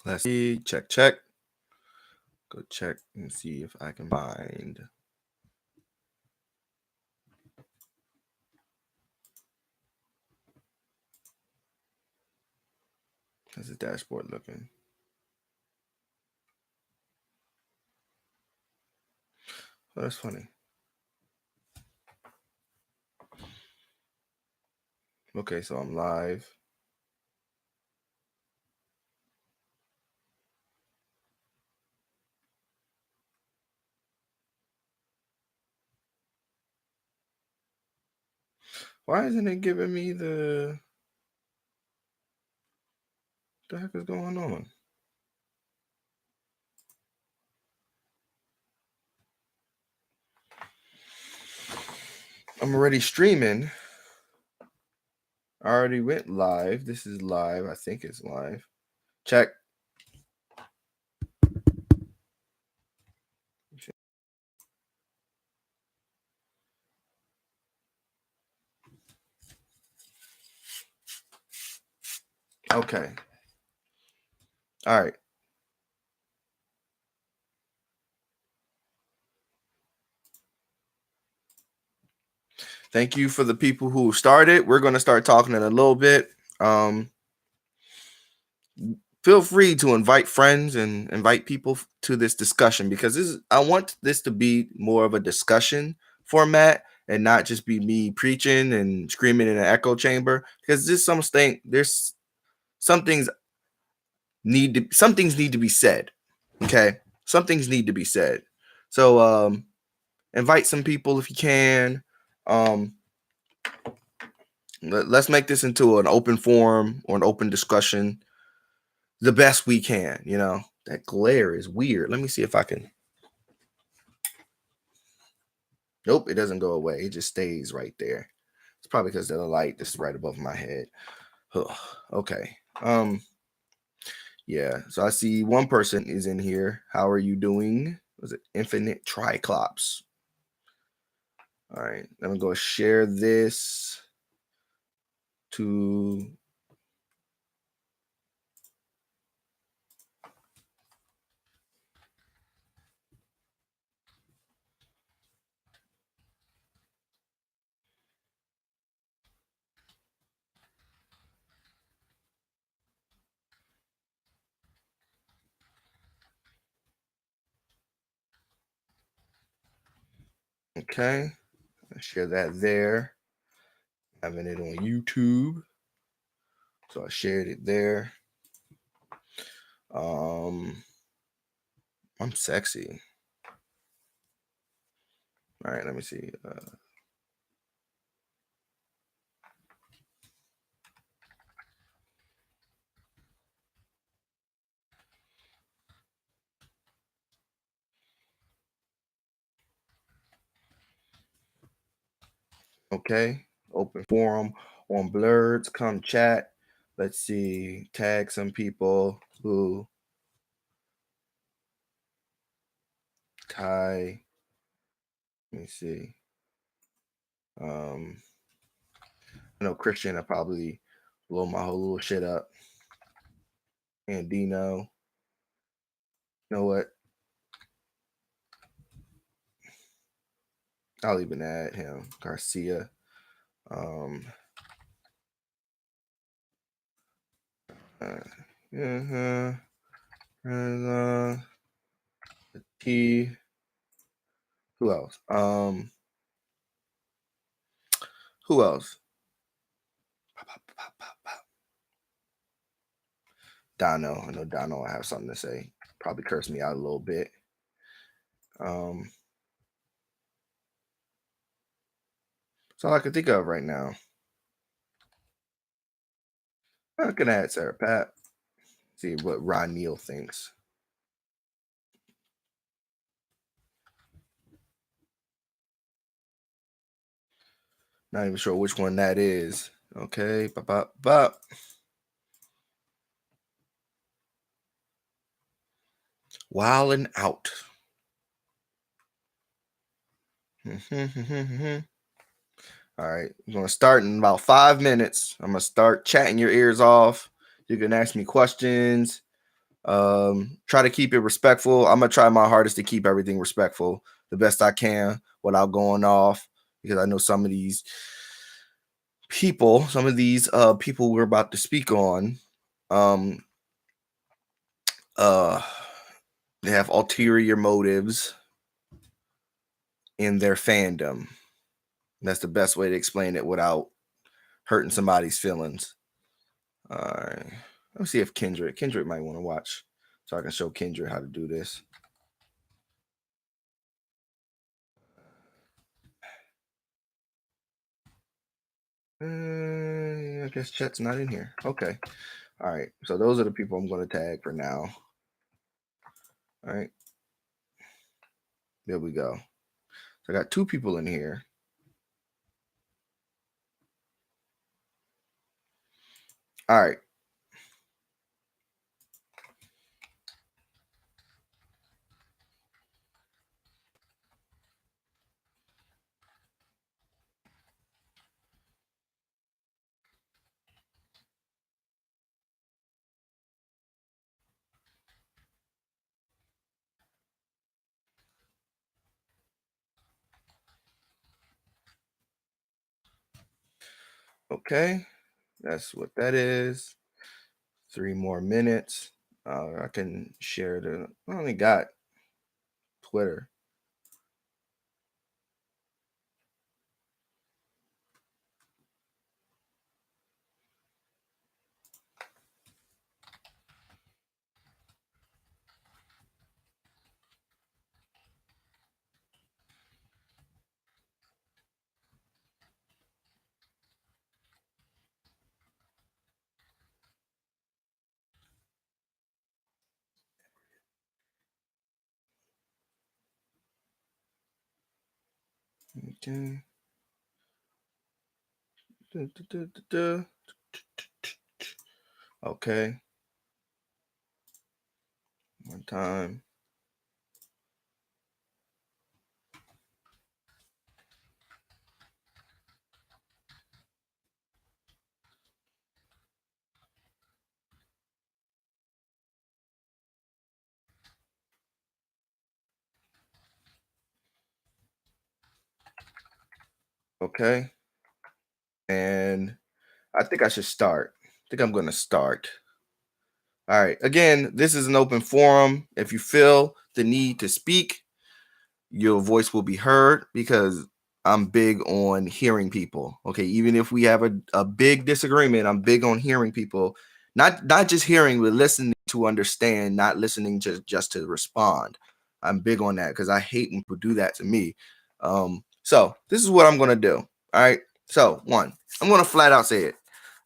Let's see. Check. Go check and see if I can find. How's the dashboard looking? Oh, that's funny. Okay, so I'm live. Why isn't it giving me the heck is going on? I'm already streaming. I already went live. This is live. I think it's live. Check. Okay. All right. Thank you for the people who started. We're going to start talking in a little bit. Feel free to invite friends and invite people to this discussion, because I want this to be more of a discussion format and not just be me preaching and screaming in an echo chamber, because there's some things need to be said. Okay. Some things need to be said. So invite some people if you can. Let's make this into an open forum or an open discussion the best we can. That glare is weird. Let me see if I can. Nope, it doesn't go away. It just stays right there. It's probably because of the light that's right above my head. Okay. Yeah. So I see one person is in here. How are you doing? Was it Infinite Triclops? All right. I'm gonna go share this to. Okay. I'll share that there. Having it on YouTube. So I shared it there. I'm sexy. All right, let me see. Okay, open forum on BLERDS. Come chat. Let's see. Tag some people who Ty. Let me see. I know Christian. I probably blow my whole little shit up. And Dino. You know what? I'll even add him. Garcia. T. Who else? Who else? Dono. I know Dono. I have something to say. Probably curse me out a little bit. That's all I can think of right now. I'm gonna add Sarah Pat. See what Ron Neal thinks. Not even sure which one that is. Okay, bop. Wildin' out. All right, I'm gonna start in about 5 minutes. I'm gonna start chatting your ears off. You can ask me questions. Try to keep it respectful. I'm gonna try my hardest to keep everything respectful the best I can without going off, because I know some of these people we're about to speak on, um, uh, they have ulterior motives in their fandom. That's the best way to explain it without hurting somebody's feelings. All right. Let's see if Kendrick might want to watch, so I can show Kendrick how to do this. I guess Chet's not in here. Okay. All right. So those are the people I'm going to tag for now. All right. There we go. So I got 2 people in here. All right. Okay. That's what that is. 3 more minutes. I can share I only got Twitter. Okay. Okay. One time. Okay. And I think I should start. I think I'm going to start. All right. Again, this is an open forum. If you feel the need to speak, your voice will be heard, because I'm big on hearing people. Okay. Even if we have a big disagreement, I'm big on hearing people. Not just hearing, but listening to understand, not listening just to respond. I'm big on that because I hate when people do that to me. So this is what I'm gonna do. All right. So one, I'm gonna flat out say it.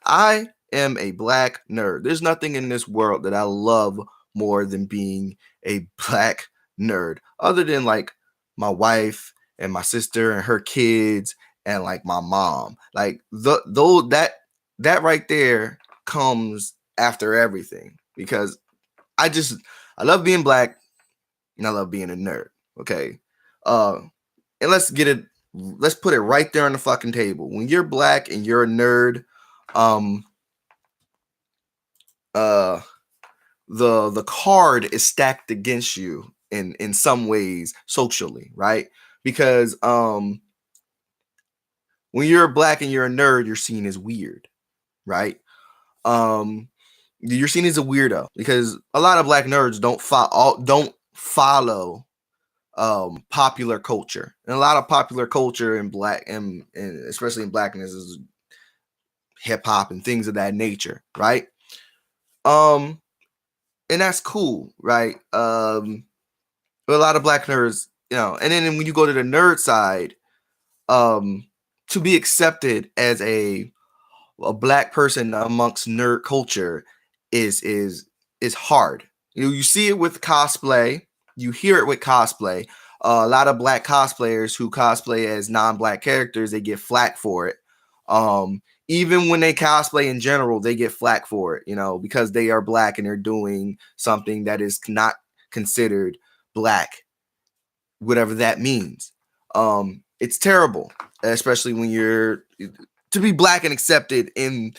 I am a black nerd. There's nothing in this world that I love more than being a black nerd, other than like my wife and my sister and her kids and like my mom. Like though that right there comes after everything, because I love being black and I love being a nerd. Okay. Uh and let's put it right there on the fucking table. When you're black and you're a nerd, um uh the card is stacked against you in some ways socially, right? Because when you're black and you're a nerd, you're seen as weird, right? Um you're seen as a weirdo because a lot of black nerds don't follow popular culture. And a lot of popular culture in black and especially in blackness is hip hop and things of that nature, right? Um and that's cool, right? But a lot of black nerds, and then when you go to the nerd side, to be accepted as a black person amongst nerd culture is hard. You see it with cosplay, you hear it with cosplay. A lot of black cosplayers who cosplay as non-black characters, they get flack for it. Even when they cosplay in general, they get flack for it, because they are black and they're doing something that is not considered black, whatever that means. It's terrible, especially when you're to be black and accepted in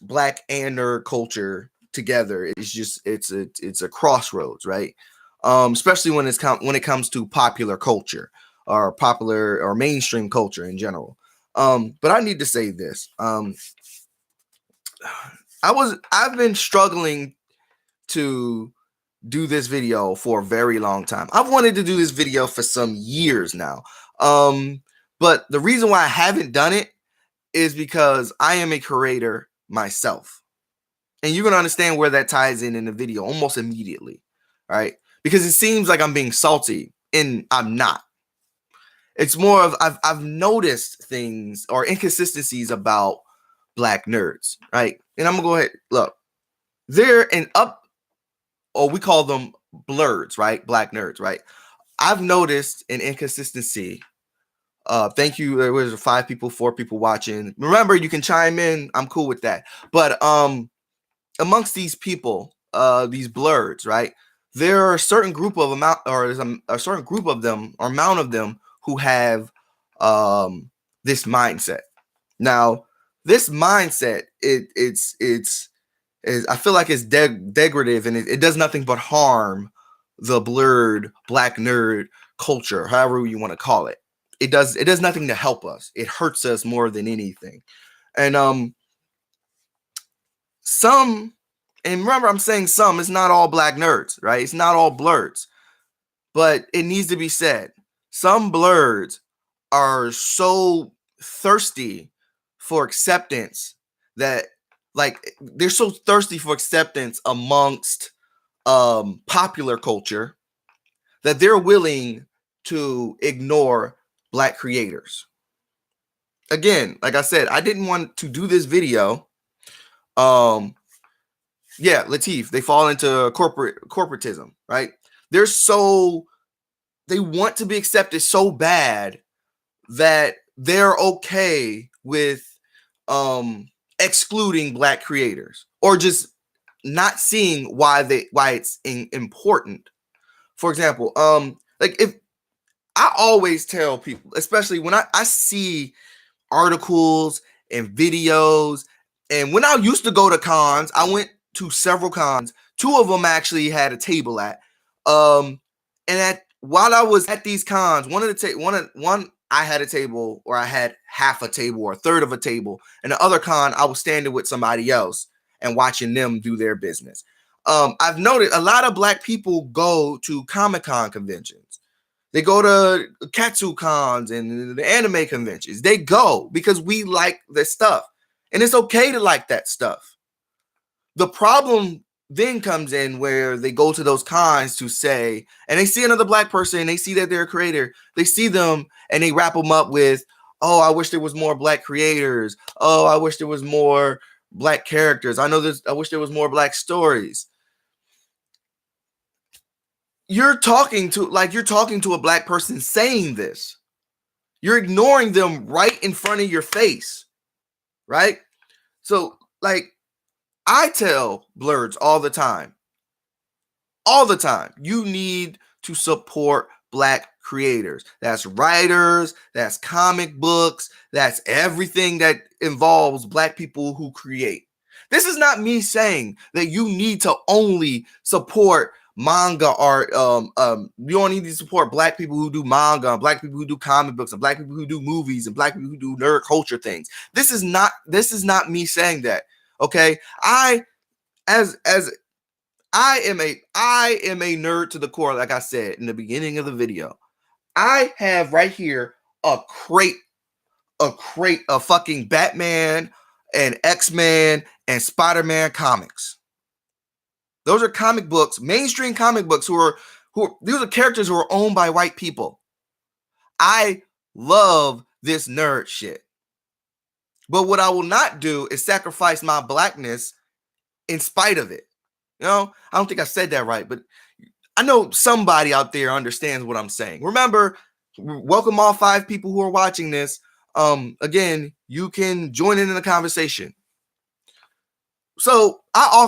black and nerd culture. together. It's a crossroads, right? Especially when it comes to popular culture or popular or mainstream culture in general. But I need to say this. I've been struggling to do this video for a very long time. I've wanted to do this video for some years now. But the reason why I haven't done it is because I am a creator myself. And you're going to understand where that ties in the video almost immediately, right? Because it seems like I'm being salty, and I'm not. It's more of I've noticed things or inconsistencies about Black nerds, right? And I'm going to go ahead. Look, they're an up, or we call them BLERDS, right? Black nerds, right? I've noticed an inconsistency. Thank you. There was 5 people, 4 people watching. Remember, you can chime in. I'm cool with that. But amongst these people, these BLERDS, right? There are a certain group of amount, or a certain group of them, or amount of them, who have this mindset. Now, this mindset, it's I feel like it's degradative, and it does nothing but harm the blurred Black nerd culture, however you want to call it. It does nothing to help us. It hurts us more than anything. And some, and remember, I'm saying some, it's not all Black nerds, right? It's not all BLERDS, but it needs to be said. Some BLERDS are so thirsty for acceptance that, like, they're so thirsty for acceptance amongst popular culture that they're willing to ignore Black creators. Again, like I said, I didn't want to do this video. Yeah, Latif, they fall into corporatism, right? They want to be accepted so bad that they're okay with excluding Black creators, or just not seeing why it's important. For example, like, if I always tell people, especially when I see articles and videos, and when I used to go to cons, I went to several cons. 2 of them actually had a table at, and while I was at these cons, one I had a table, or I had half a table or a third of a table, and the other con I was standing with somebody else and watching them do their business. I've noticed a lot of Black people go to Comic-Con conventions. They go to Katsu cons and the anime conventions. They go because we like this stuff. And it's okay to like that stuff. The problem then comes in where they go to those cons to say, and they see another Black person, and they see that they're a creator. They see them and they wrap them up with, oh, I wish there was more Black creators. Oh, I wish there was more Black characters. I wish there was more Black stories. You're talking to a Black person saying this. You're ignoring them right in front of your face, right? So, like, I tell BLERDS all the time, you need to support Black creators. That's writers, that's comic books, that's everything that involves Black people who create. This is not me saying that you need to only support manga art. You only need to support Black people who do manga, and Black people who do comic books, and Black people who do movies, and Black people who do nerd culture things. This is not me saying that. Okay, I am a nerd to the core. Like I said in the beginning of the video, I have right here a crate of fucking Batman and X-Men and Spider-Man comics. Those are comic books, mainstream comic books, these are characters who are owned by white people. I love this nerd shit. But what I will not do is sacrifice my Blackness in spite of it. You know, I don't think I said that right, but I know somebody out there understands what I'm saying. Remember, welcome all 5 people who are watching this. Again, you can join in the conversation. So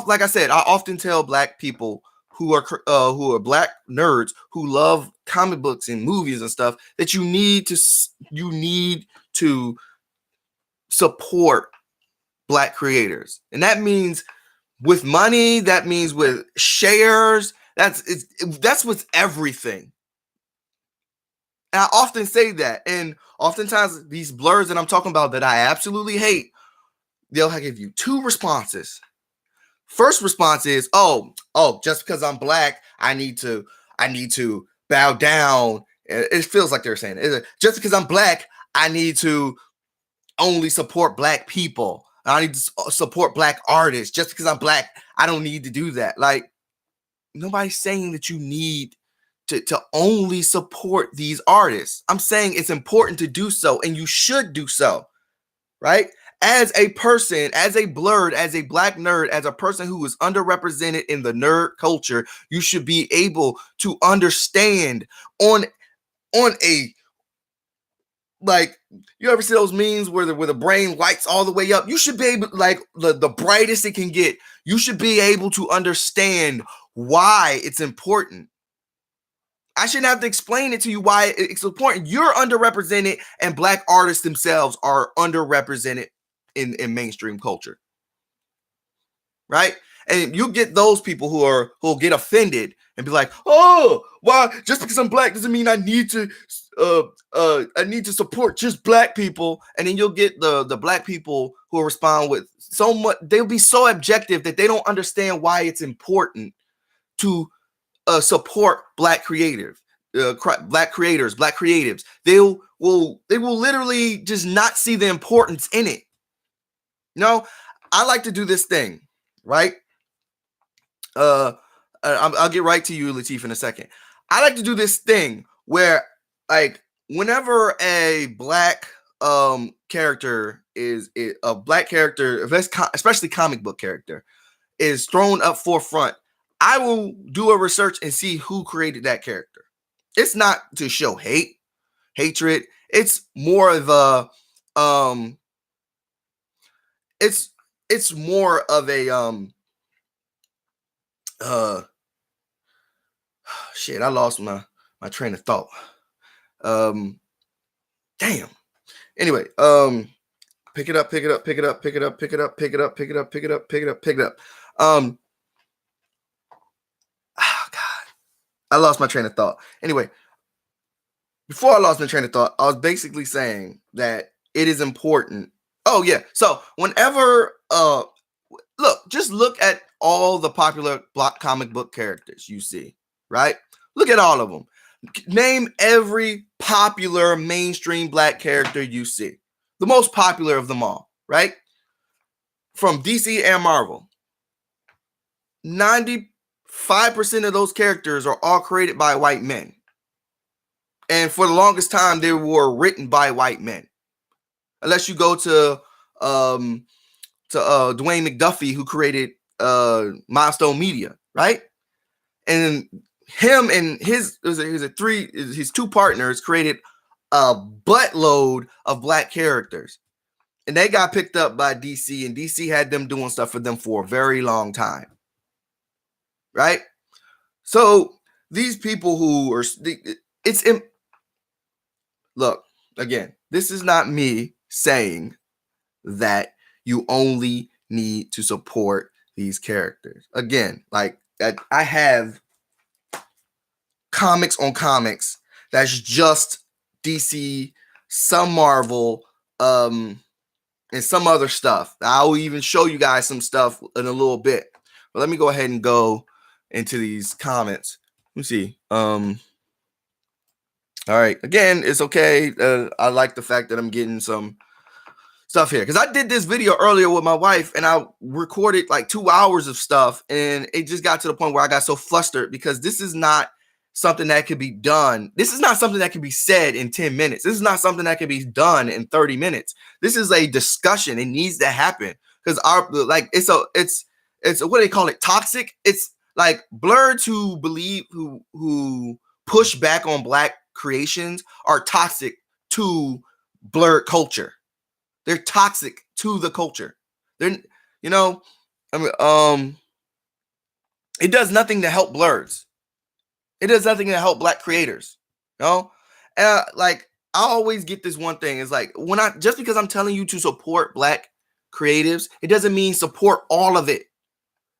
like I said, I often tell Black people who are Black nerds who love comic books and movies and stuff that you need to support Black creators. And that means with money, that means with shares. That's with everything. And I often say that. And oftentimes these blurs that I'm talking about that I absolutely hate, they'll give you two responses. First response is, oh, just because I'm black, I need to bow down. It feels like they're saying it. Just because I'm black, I need to only support black people. I need to support black artists. Just because I'm black, I don't need to do that. Like, nobody's saying that you need to only support these artists. I'm saying it's important to do so, and you should do so, right? As a person, as a blerd, as a black nerd, as a person who is underrepresented in the nerd culture, you should be able to understand on a, like, you ever see those memes where the brain lights all the way up? You should be able, like, the brightest it can get. You should be able to understand why it's important. I shouldn't have to explain it to you why it's important. You're underrepresented, and black artists themselves are underrepresented in mainstream culture, right? And you get those people who'll get offended and be like, "Oh, why? Just because I'm black doesn't mean I need to support just black people." And then you'll get the black people who will respond with so much. They'll be so objective that they don't understand why it's important to support black creators, black creators, black creatives. They will literally just not see the importance in it. I like to do this thing, right? I'll get right to you, Latif, in a second. I like to do this thing where, like, whenever a black character is a black character, especially comic book character, is thrown up forefront, I will do a research and see who created that character. It's not to show hatred. It's more of a it's more of a shit, I lost my train of thought. Damn. Anyway, pick it up. Oh God, I lost my train of thought. Anyway, before I lost my train of thought, I was basically saying that it is important. Oh yeah. So whenever just look at all the popular block comic book characters you see, right? Look at all of them. Name every popular mainstream black character you see. The most popular of them all, right? From DC and Marvel. 95% of those characters are all created by white men. And for the longest time, they were written by white men. Unless you go to Dwayne McDuffie, who created Milestone Media, right? And him and his two partners created a buttload of black characters. And they got picked up by DC, and DC had them doing stuff for them for a very long time. Right? So these people who are look, again, this is not me saying that you only need to support these characters. Again, like, I have comics on comics that's just DC, some Marvel, and some other stuff. I'll even show you guys some stuff in a little bit. But let me go ahead and go into these comments. Let me see. All right. Again, it's okay. I like the fact that I'm getting some stuff here, because I did this video earlier with my wife, and I recorded like 2 hours of stuff, and it just got to the point where I got so flustered, because this is not something that could be done. This is not something that can be said in 10 minutes. This is not something that can be done in 30 minutes. This is a discussion. It needs to happen, because it's what do they call it? Toxic. It's like blerd who push back on black creations are toxic to blerd culture. They're toxic to the culture. It does nothing to help blurs. It does nothing to help black creators. Like, I always get this one thing. It's like, just because I'm telling you to support black creatives, it doesn't mean support all of it.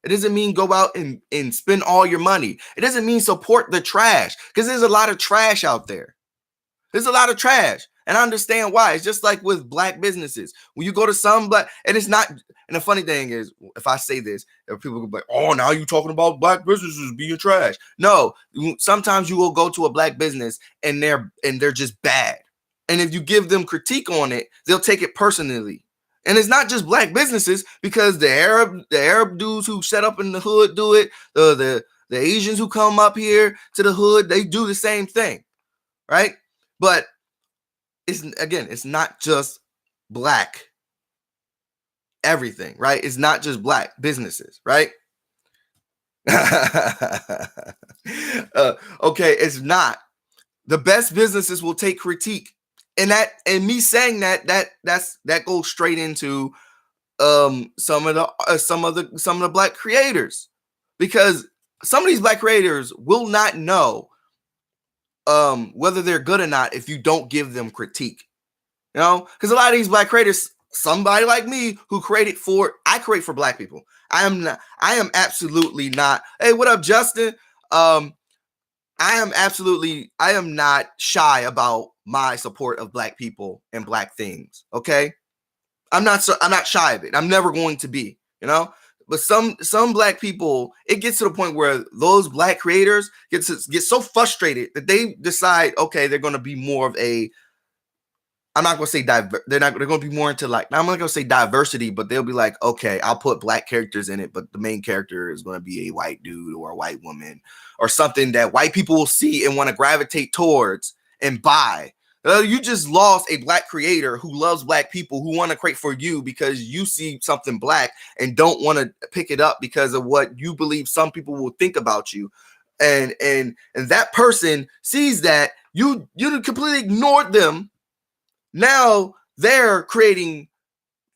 It doesn't mean go out and spend all your money. It doesn't mean support the trash, because there's a lot of trash out there. There's a lot of trash. And I understand why. It's just like with black businesses. When you go to some black, and it's not, and the funny thing is, if I say this, people will be like, oh, now you talking about black businesses being trash. No, sometimes you will go to a black business and they're just bad. And if you give them critique on it, they'll take it personally. And it's not just black businesses, because the Arab dudes who set up in the hood do it. The Asians who come up here to the hood, they do the same thing, right? But it's not just black everything, right? It's not just black businesses, right? Okay, it's not. The best businesses will take critique, and me saying that goes straight into some of the black creators, because some of these black creators will not know whether they're good or not if you don't give them critique. Because a lot of these black creators, somebody like me who I create for black people. I am absolutely not. Hey, what up, Justin? I am not shy about my support of black people and black things. Okay. I'm not shy of it. I'm never going to be, but some black people, it gets to the point where those black creators get so frustrated that they decide, okay, they're going to be more of a, I'm not going to say they're going to be more into, like, I'm not going to say diversity, but they'll be like, okay, I'll put black characters in it, but the main character is going to be a white dude or a white woman or something that white people will see and want to gravitate towards and buy. You just lost a black creator who loves black people, who want to create for you because you see something black and don't want to pick it up because of what you believe some people will think about you. And that person sees that you completely ignored them. Now they're creating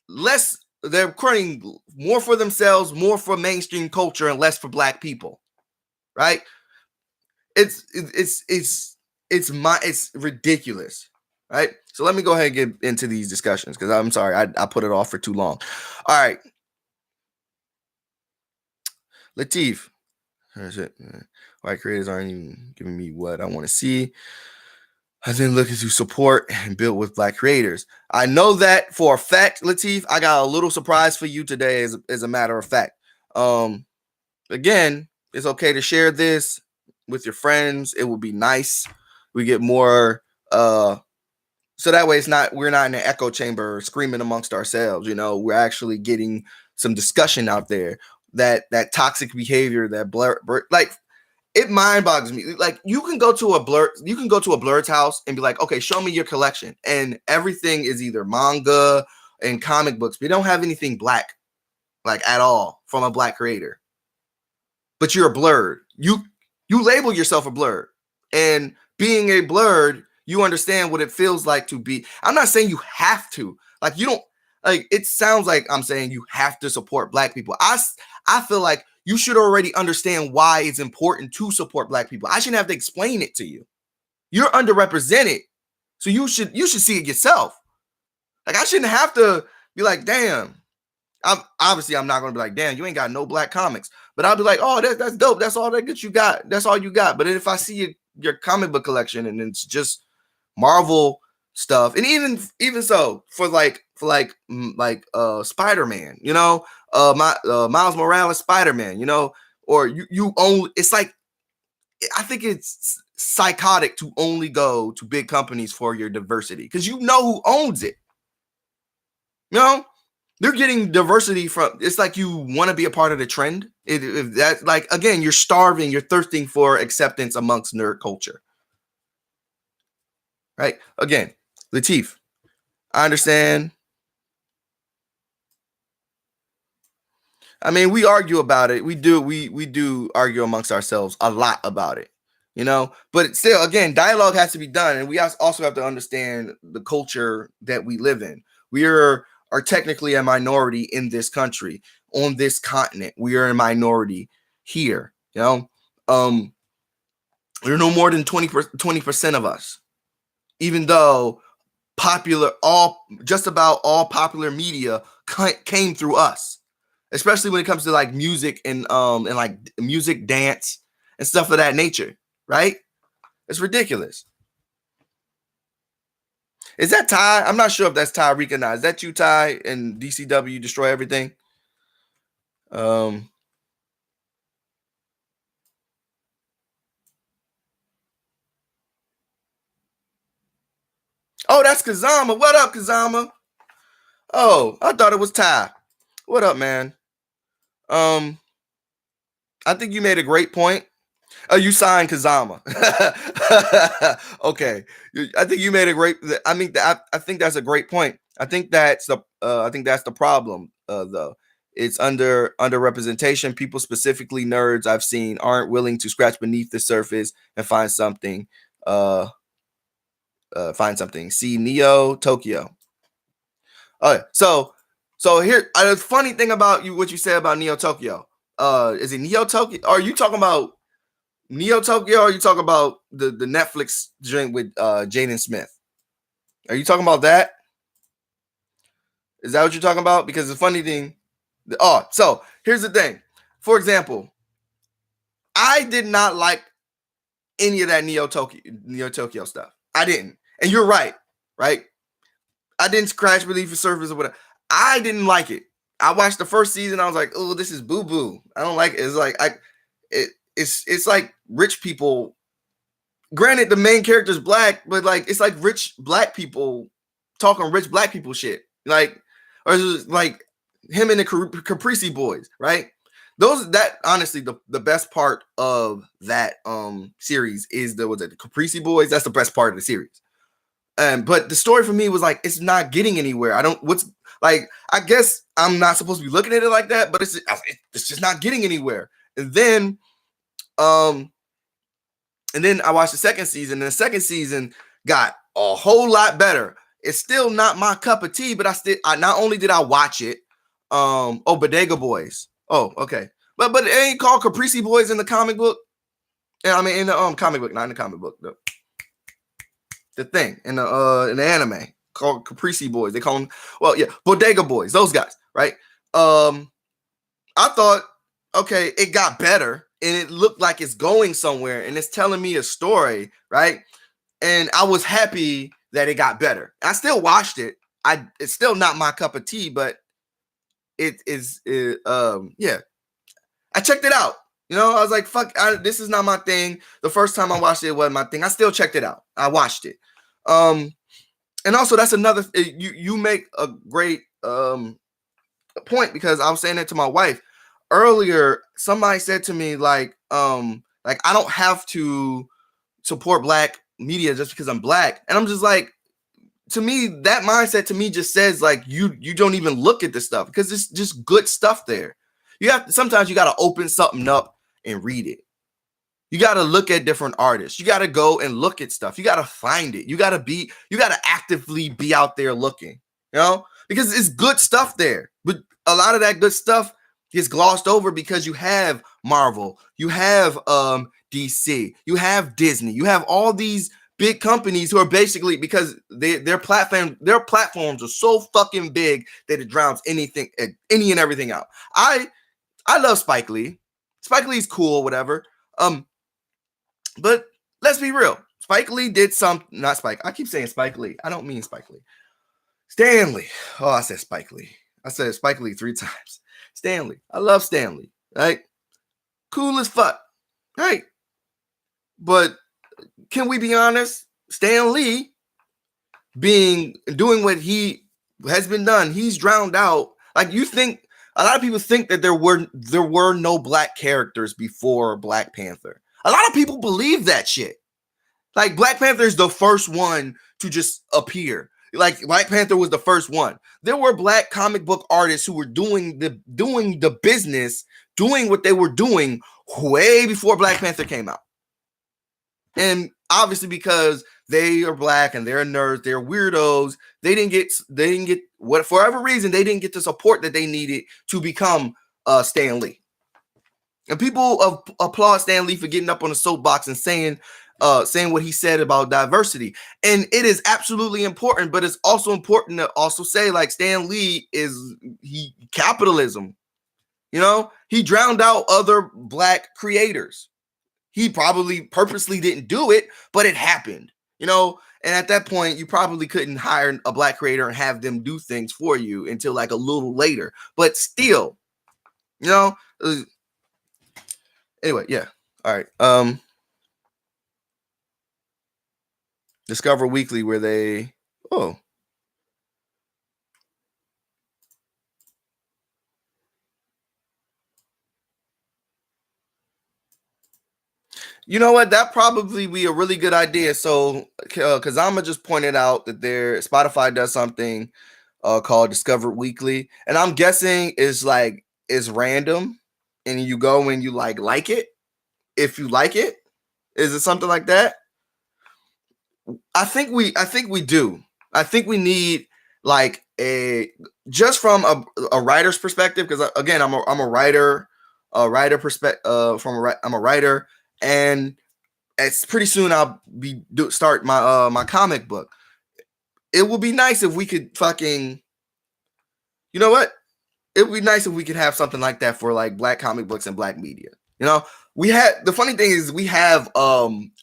less, they're creating more for themselves, more for mainstream culture, and less for black people. Right? It's ridiculous, right? So let me go ahead and get into these discussions, because I'm sorry, I put it off for too long. All right, Latif, white creators aren't even giving me what I want to see. I've been looking to support and build with black creators. I know that for a fact, Latif. I got a little surprise for you today, as a matter of fact. Again, it's okay to share this with your friends. It would be nice. We get more, so that way we're not in an echo chamber screaming amongst ourselves. We're actually getting some discussion out there. That toxic behavior, that like, it mind boggles me. Like, you can go to a BLERDS house and be like, okay, show me your collection, and everything is either manga and comic books. We don't have anything black, like, at all, from a black creator. But you're a BLERD. You label yourself a BLERD, and being a BLERD, you understand what it feels like to be. I'm not saying you have to. Like, you don't, like, it sounds like I'm saying you have to support black people. I feel like you should already understand why it's important to support black people. I shouldn't have to explain it to you. You're underrepresented, so you should see it yourself. Like, I shouldn't have to be like, damn. I'm not going to be like, damn, you ain't got no black comics. But I'll be like, oh, that's dope. That's all that you got. That's all you got. But if I see your comic book collection and it's just Marvel stuff, and even so, for Spider-Man, Miles Morales Spider-Man, or you own, it's like, I think it's psychotic to only go to big companies for your diversity, because you know who owns it. They're getting diversity from, it's like you want to be a part of the trend. If that's, like, again, you're starving, you're thirsting for acceptance amongst nerd culture. Right? Again, Latif, I understand. I mean, we argue about it. We do argue amongst ourselves a lot about it, but still, again, dialogue has to be done. And we also have to understand the culture that we live in. We are technically a minority in this country, on this continent. We are a minority here. There are no more than 20% of us, even though just about all popular media came through us. especially when it comes to like music and like music, dance, and stuff of that nature, right? It's ridiculous. Is that Ty? I'm not sure if that's Ty Rika now. Is that you, Ty, and DCW Destroy Everything? Um, oh, that's Kazama. What up, Kazama? Oh, I thought it was Ty. What up, man? Um, I think you made a great point. Oh, you signed Kazama. Okay, I think you made a great. I mean, I think that's a great point. I think that's the problem. Though it's underrepresentation. People, specifically nerds, I've seen aren't willing to scratch beneath the surface and find something. Find something. See Neo Tokyo. Oh, so here, the funny thing about you, what you said about Neo Tokyo. Is it Neo Tokyo? Or are you talking about Neo Tokyo, or are you talking about the Netflix joint with Jaden Smith? Are you talking about that? Is that what you're talking about? Because the funny thing, so here's the thing. For example, I did not like any of that Neo Tokyo stuff. I didn't. And you're right? I didn't scratch beneath the surface or whatever. I didn't like it. I watched the first season. I was like, oh, this is boo boo. I don't like it. It's like it's like rich people. Granted, the main character's black, but like it's like rich black people talking rich black people shit. Like, or like him and the Caprese Boys, right? That honestly, the best part of that series is the Caprese Boys. That's the best part of the series. But the story for me was like, it's not getting anywhere. I guess I'm not supposed to be looking at it like that, but it's just not getting anywhere. And then I watched the second season, and the second season got a whole lot better. It's still not my cup of tea, but I not only did I watch it, Bodega Boys. Oh, okay. But it ain't called Caprese Boys in the comic book. Yeah, I mean in the comic book, not in the comic book. The thing in the anime called Caprese Boys. They call them, well, yeah, Bodega Boys, those guys, right? I thought, okay, it got better and it looked like it's going somewhere and it's telling me a story, right? And I was happy that it got better. I still watched it. It's still not my cup of tea, but yeah. I checked it out. You know, I was like, fuck, this is not my thing. The first time I watched it wasn't my thing. I still checked it out. I watched it. And also that's another, you make a great point, because I was saying that to my wife earlier. Somebody said to me like I don't have to support black media just because I'm black. And I'm just like, to me, that mindset to me just says like you don't even look at this stuff, because it's just good stuff there. Sometimes you got to open something up and read it. You got to look at different artists. You got to go and look at stuff. You got to find it. You got to actively be out there looking, you know, because it's good stuff there. But a lot of that good stuff gets glossed over because you have Marvel, you have DC, you have Disney, you have all these big companies who are basically, because their platforms are so fucking big that it drowns any and everything out. I love Spike Lee. Spike Lee's cool, whatever. But let's be real. Spike Lee did not Spike. I keep saying Spike Lee. I don't mean Spike Lee. Stan Lee. Oh, I said Spike Lee. I said Spike Lee 3 times. Stan Lee. I love Stan Lee. Right? Cool as fuck. Right? But can we be honest? Stan Lee doing what he has been done, he's drowned out. Like, you think a lot of people think that there were no black characters before Black Panther. A lot of people believe that shit. Like, Black Panther is the first one to just appear. Like, Black Panther was the first one. There were black comic book artists who were doing the business, doing what they were doing way before Black Panther came out. And obviously, because they are black and they're nerds, they're weirdos, they didn't get what, for whatever reason, they didn't get the support that they needed to become Stan Lee. And people applaud Stan Lee for getting up on the soapbox and saying what he said about diversity. And it is absolutely important, but it's also important to also say, like, Stan Lee capitalism. You know, he drowned out other black creators. He probably purposely didn't do it, but it happened. You know, and at that point, you probably couldn't hire a black creator and have them do things for you until like a little later. But still, you know. Anyway, yeah. All right. Discover Weekly, where they you know what? That probably be a really good idea. So, Kazama just pointed out that their Spotify does something called Discover Weekly, and I'm guessing is random, and you go and you like it. If you like it, is it something like that? I think we do. I think we need like a just from a writer's perspective, because again, I'm a writer, perspective. I'm a writer, and it's pretty soon I'll start my my comic book. It would be nice if we could fucking, you know what? It would be nice if we could have something like that for like black comic books and black media. You know, we had the funny thing is we have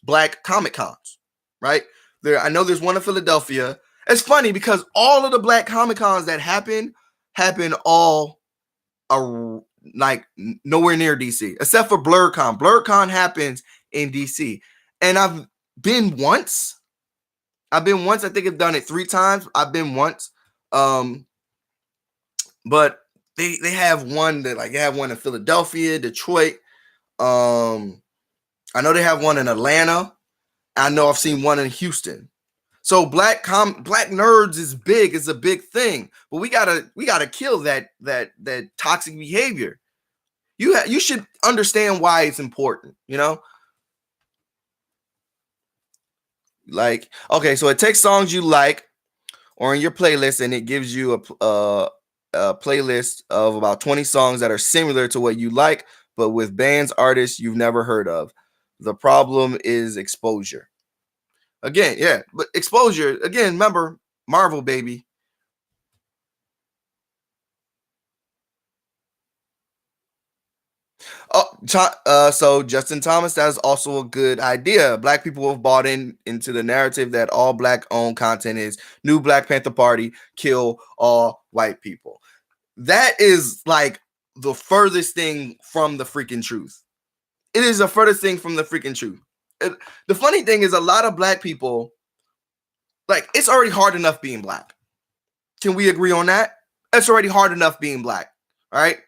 black comic cons, right? I know there's one in Philadelphia. It's funny because all of the black comic cons that happen all like nowhere near DC, except for BLERDCon. BLERDCon happens in DC, and I've been once. I think I've done it 3 times. I've been once, but they have one that they have one in Philadelphia, Detroit. I know they have one in Atlanta. I know I've seen one in Houston. So black nerds is big. It's a big thing, but we gotta kill that toxic behavior. You should understand why it's important. You know, like okay, so it takes songs you like or in your playlist, and it gives you a playlist of about 20 songs that are similar to what you like, but with bands, artists you've never heard of. The problem is exposure. Again, yeah, but exposure again. Remember, Marvel, baby. So Justin Thomas, that is also a good idea. Black people have bought into the narrative that all black owned content is new Black Panther Party, kill all white people. That is like the furthest thing from the freaking truth. It is the furthest thing from the freaking truth. The funny thing is, a lot of black people, like, it's already hard enough being black. Can we agree on that? It's already hard enough being black, all right?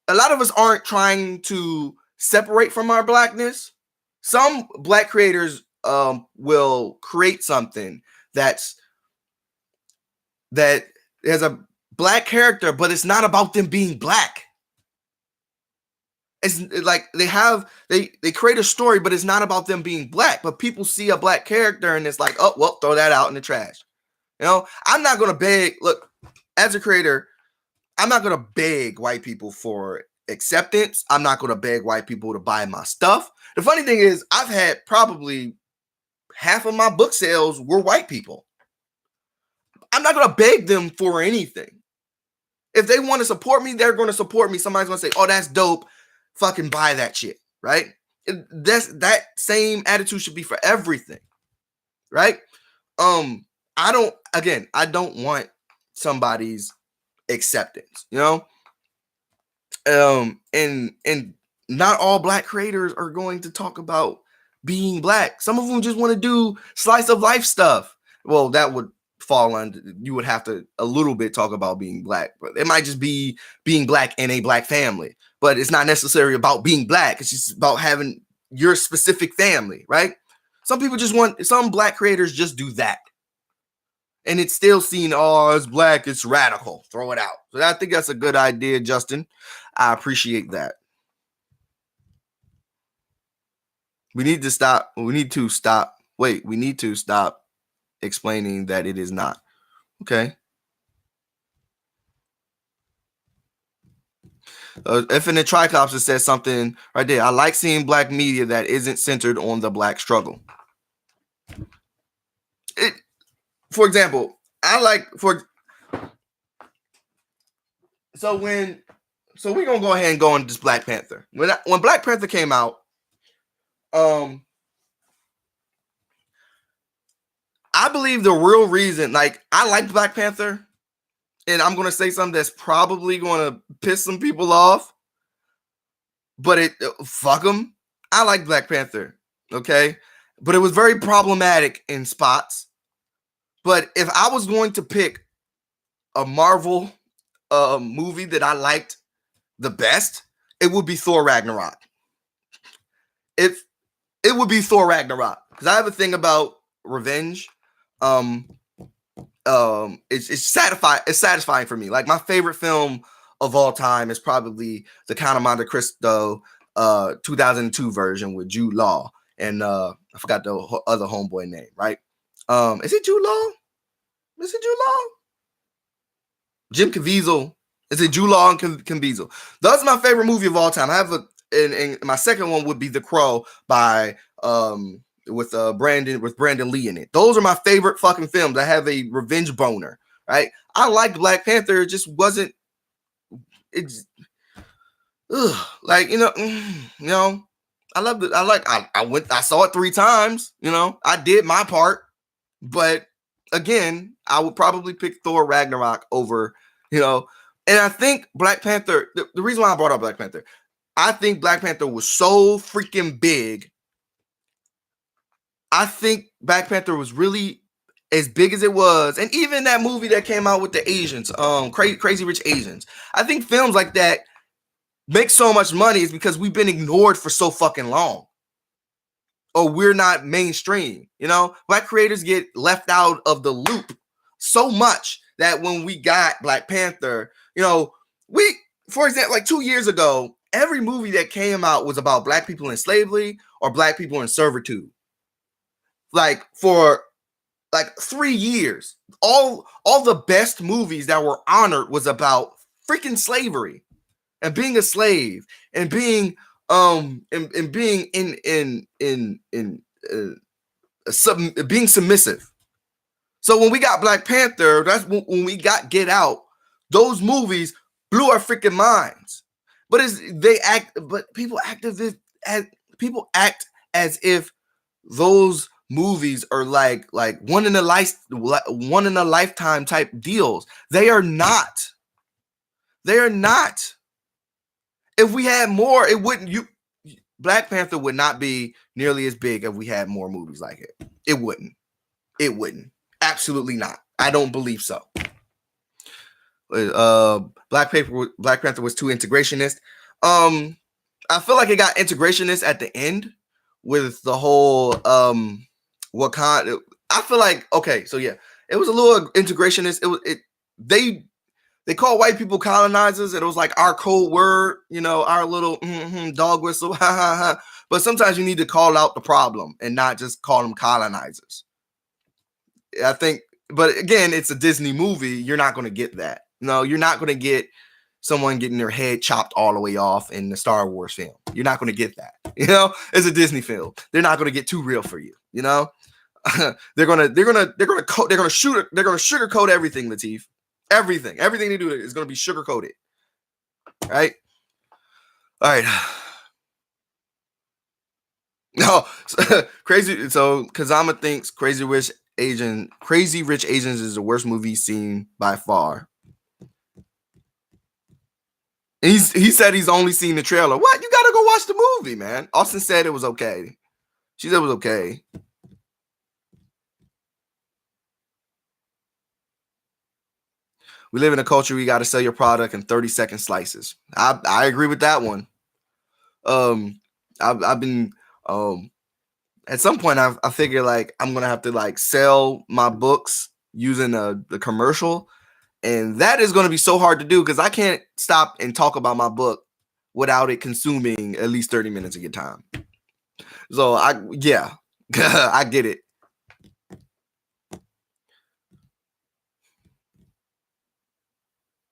A lot of us aren't trying to separate from our blackness. Some black creators will create something that has a black character, but it's not about them being black. It's like they create a story, but it's not about them being black. But people see a black character and it's like, oh well, throw that out in the trash. You know, I'm not gonna beg. Look, as a creator, I'm not gonna beg white people for acceptance. I'm not gonna beg white people to buy my stuff. The funny thing is, I've had probably half of my book sales were white people. I'm not gonna beg them for anything. If they want to support me, they're gonna support me. Somebody's gonna say, "Oh, that's dope. Fucking buy that shit," right? That same attitude should be for everything, right? I don't want somebody's acceptance, you know. And not all black creators are going to talk about being black. Some of them just want to do slice of life stuff. Well, that would fall under, you would have to a little bit talk about being black, but it might just be being black in a black family. But it's not necessarily about being black. It's just about having your specific family, right? Some black creators just do that. And it's still seen, oh, it's black, it's radical. Throw it out. So I think that's a good idea, Justin. I appreciate that. We need to stop explaining that it is not. Okay. Infinite Tricops has said something right there. I like seeing black media that isn't centered on the black struggle. For example, So we're gonna go ahead and go on this Black Panther. When Black Panther came out, I believe the real reason, like, I liked Black Panther, and I'm gonna say something that's probably gonna piss some people off, but fuck them. I like Black Panther, okay, but it was very problematic in spots. But if I was going to pick a Marvel movie that I liked the best, it would be Thor Ragnarok. If it would be Thor Ragnarok, because I have a thing about revenge. It's satisfying for me. Like, my favorite film of all time is probably the Count of Monte Cristo 2002 version with Jude Law and I forgot the other homeboy name, right? Is it Jude Law? Is it Jude Law? Jim Caviezel. Is it Jude Law and Caviezel? That's my favorite movie of all time. I have and my second one would be The Crow by with Brandon Lee in it. Those are my favorite fucking films. I have a revenge boner, right? I liked Black Panther. It just wasn't. It's like, I loved it. I saw it 3 times. I did my part, but again, I would probably pick Thor Ragnarok over, and I think Black Panther. The reason why I brought up Black Panther, I think Black Panther was so freaking big. I think Black Panther was really as big as it was. And even that movie that came out with the Asians, Crazy Rich Asians. I think films like that make so much money is because we've been ignored for so fucking long. Or we're not mainstream. Black creators get left out of the loop so much that when we got Black Panther, for example, like 2 years ago, every movie that came out was about Black people in slavery or Black people in servitude. Like, for like 3 years, all the best movies that were honored was about freaking slavery and being a slave and being being being submissive. So when we got Black Panther, that's when we got Get Out. Those movies blew our freaking minds. But people act as if those movies are like one in a lifetime type deals. They are not. If we had more, it wouldn't. Black Panther would not be nearly as big if we had more movies like it. It wouldn't. Absolutely not. I don't believe so. Black Panther was too integrationist. I feel like it got integrationist at the end with the whole Wakanda. I feel like, okay, so yeah, it was a little integrationist. They call white people colonizers, and it was like our code word, our little dog whistle. But sometimes you need to call out the problem and not just call them colonizers. I think, but again, it's a Disney movie. You're not going to get that. No, you're not going to get someone getting their head chopped all the way off in the Star Wars film. You're not going to get that. It's a Disney film. They're not going to get too real for you. They're gonna sugarcoat everything, Lateef. Everything they do is gonna be sugar coated. Right? All right. No, crazy. So Kazama thinks Crazy Rich Asians is the worst movie seen by far. And he said he's only seen the trailer. What? You gotta go watch the movie, man. Austin said it was okay. She said it was okay. We live in a culture where you got to sell your product in 30-second slices. I agree with that one. I've been at some point I figure like I'm gonna have to like sell my books using the commercial, and that is gonna be so hard to do because I can't stop and talk about my book without it consuming at least 30 minutes of your time. So I get it.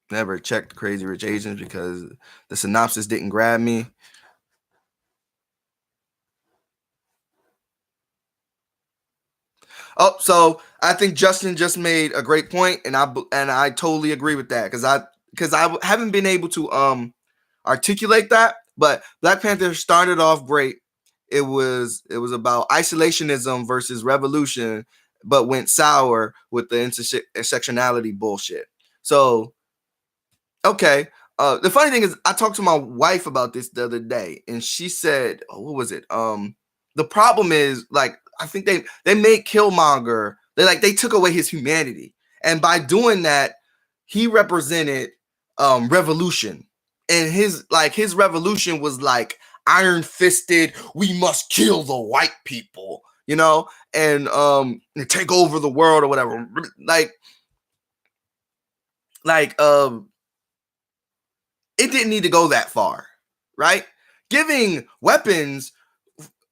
Never checked Crazy Rich Asians because the synopsis didn't grab me. Oh, so I think Justin just made a great point, and I totally agree with that because I haven't been able to articulate that. But Black Panther started off great. It was about isolationism versus revolution, but went sour with the intersectionality bullshit. So okay. The funny thing is, I talked to my wife about this the other day, and she said, oh, "What was it? The problem is, like, I think they made Killmonger. They took away his humanity, and by doing that, he represented revolution, and his revolution was like iron fisted. We must kill the white people, and take over the world or whatever. It didn't need to go that far, right? Giving weapons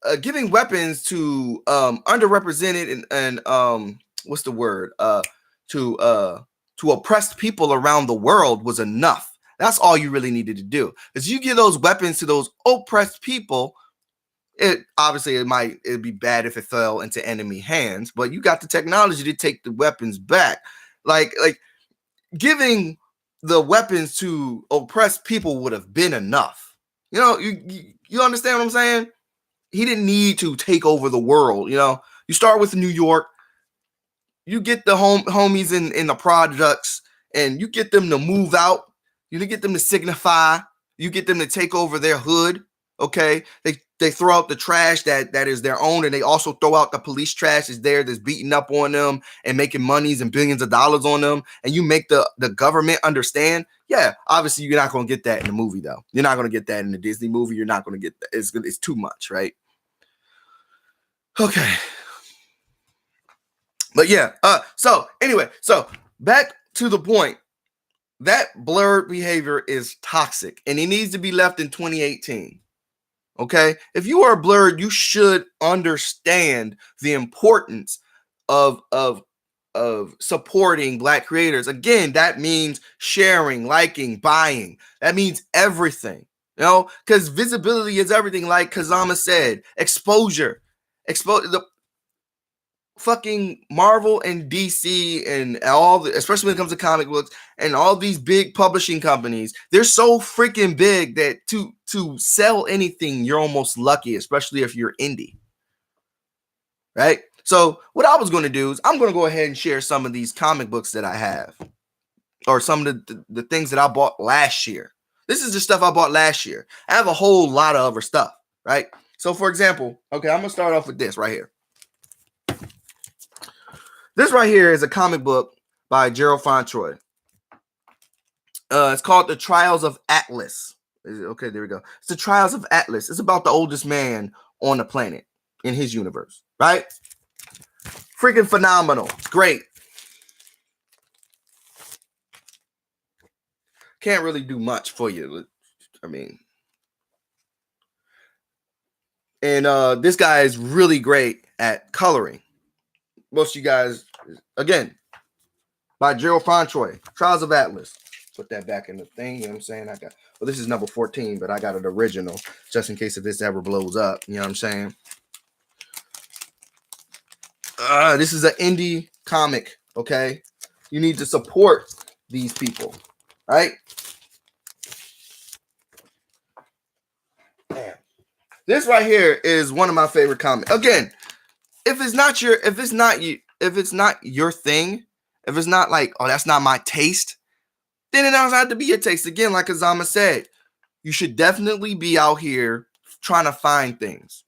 to underrepresented and what's the word? To oppressed people around the world was enough. That's all you really needed to do. Because you give those weapons to those oppressed people, it'd be bad if it fell into enemy hands, but you got the technology to take the weapons back. Like giving the weapons to oppressed people would have been enough. You understand what I'm saying? He didn't need to take over the world. You start with New York, you get the homies in the projects, and you get them to move out. You get them to signify. You get them to take over their hood. Okay, they throw out the trash that is their own, and they also throw out the police trash that's beating up on them and making monies and billions of dollars on them. And you make the government understand. Yeah, obviously you're not going to get that in the movie, though. You're not going to get that in the Disney movie. You're not going to get that. It's too much, right? Okay. But yeah. So anyway, back to the point. That blurred behavior is toxic, and it needs to be left in 2018. Okay, if you are blurred, you should understand the importance of supporting Black creators. Again, that means sharing, liking, buying. That means everything, because visibility is everything. Like Kazama said, exposure. The fucking Marvel and DC and especially when it comes to comic books and all these big publishing companies, they're so freaking big that to sell anything, you're almost lucky, especially if you're indie, right? So what I was going to do is I'm going to go ahead and share some of these comic books that I have, or some of the things that I bought last year. This is the stuff I bought last year. I have a whole lot of other stuff, right? So for example, okay, I'm going to start off with this right here. This right here is a comic book by Gerald Fontroy. It's called The Trials of Atlas. Okay, there we go. It's The Trials of Atlas. It's about the oldest man on the planet in his universe, right? Freaking phenomenal. Great. Can't really do much for you. I mean, and this guy is really great at coloring. Most of you guys, again, by Gerald Fontroy, Trials of Atlas. Put that back in the thing. You know what I'm saying? This is number 14, but I got an original just in case if this ever blows up. You know what I'm saying? This is an indie comic, okay? You need to support these people, right? Damn. This right here is one of my favorite comics. Again, if it's not your thing, if it's not like, oh, that's not my taste, then it doesn't have to be your taste. Again, like Azama said, you should definitely be out here trying to find things,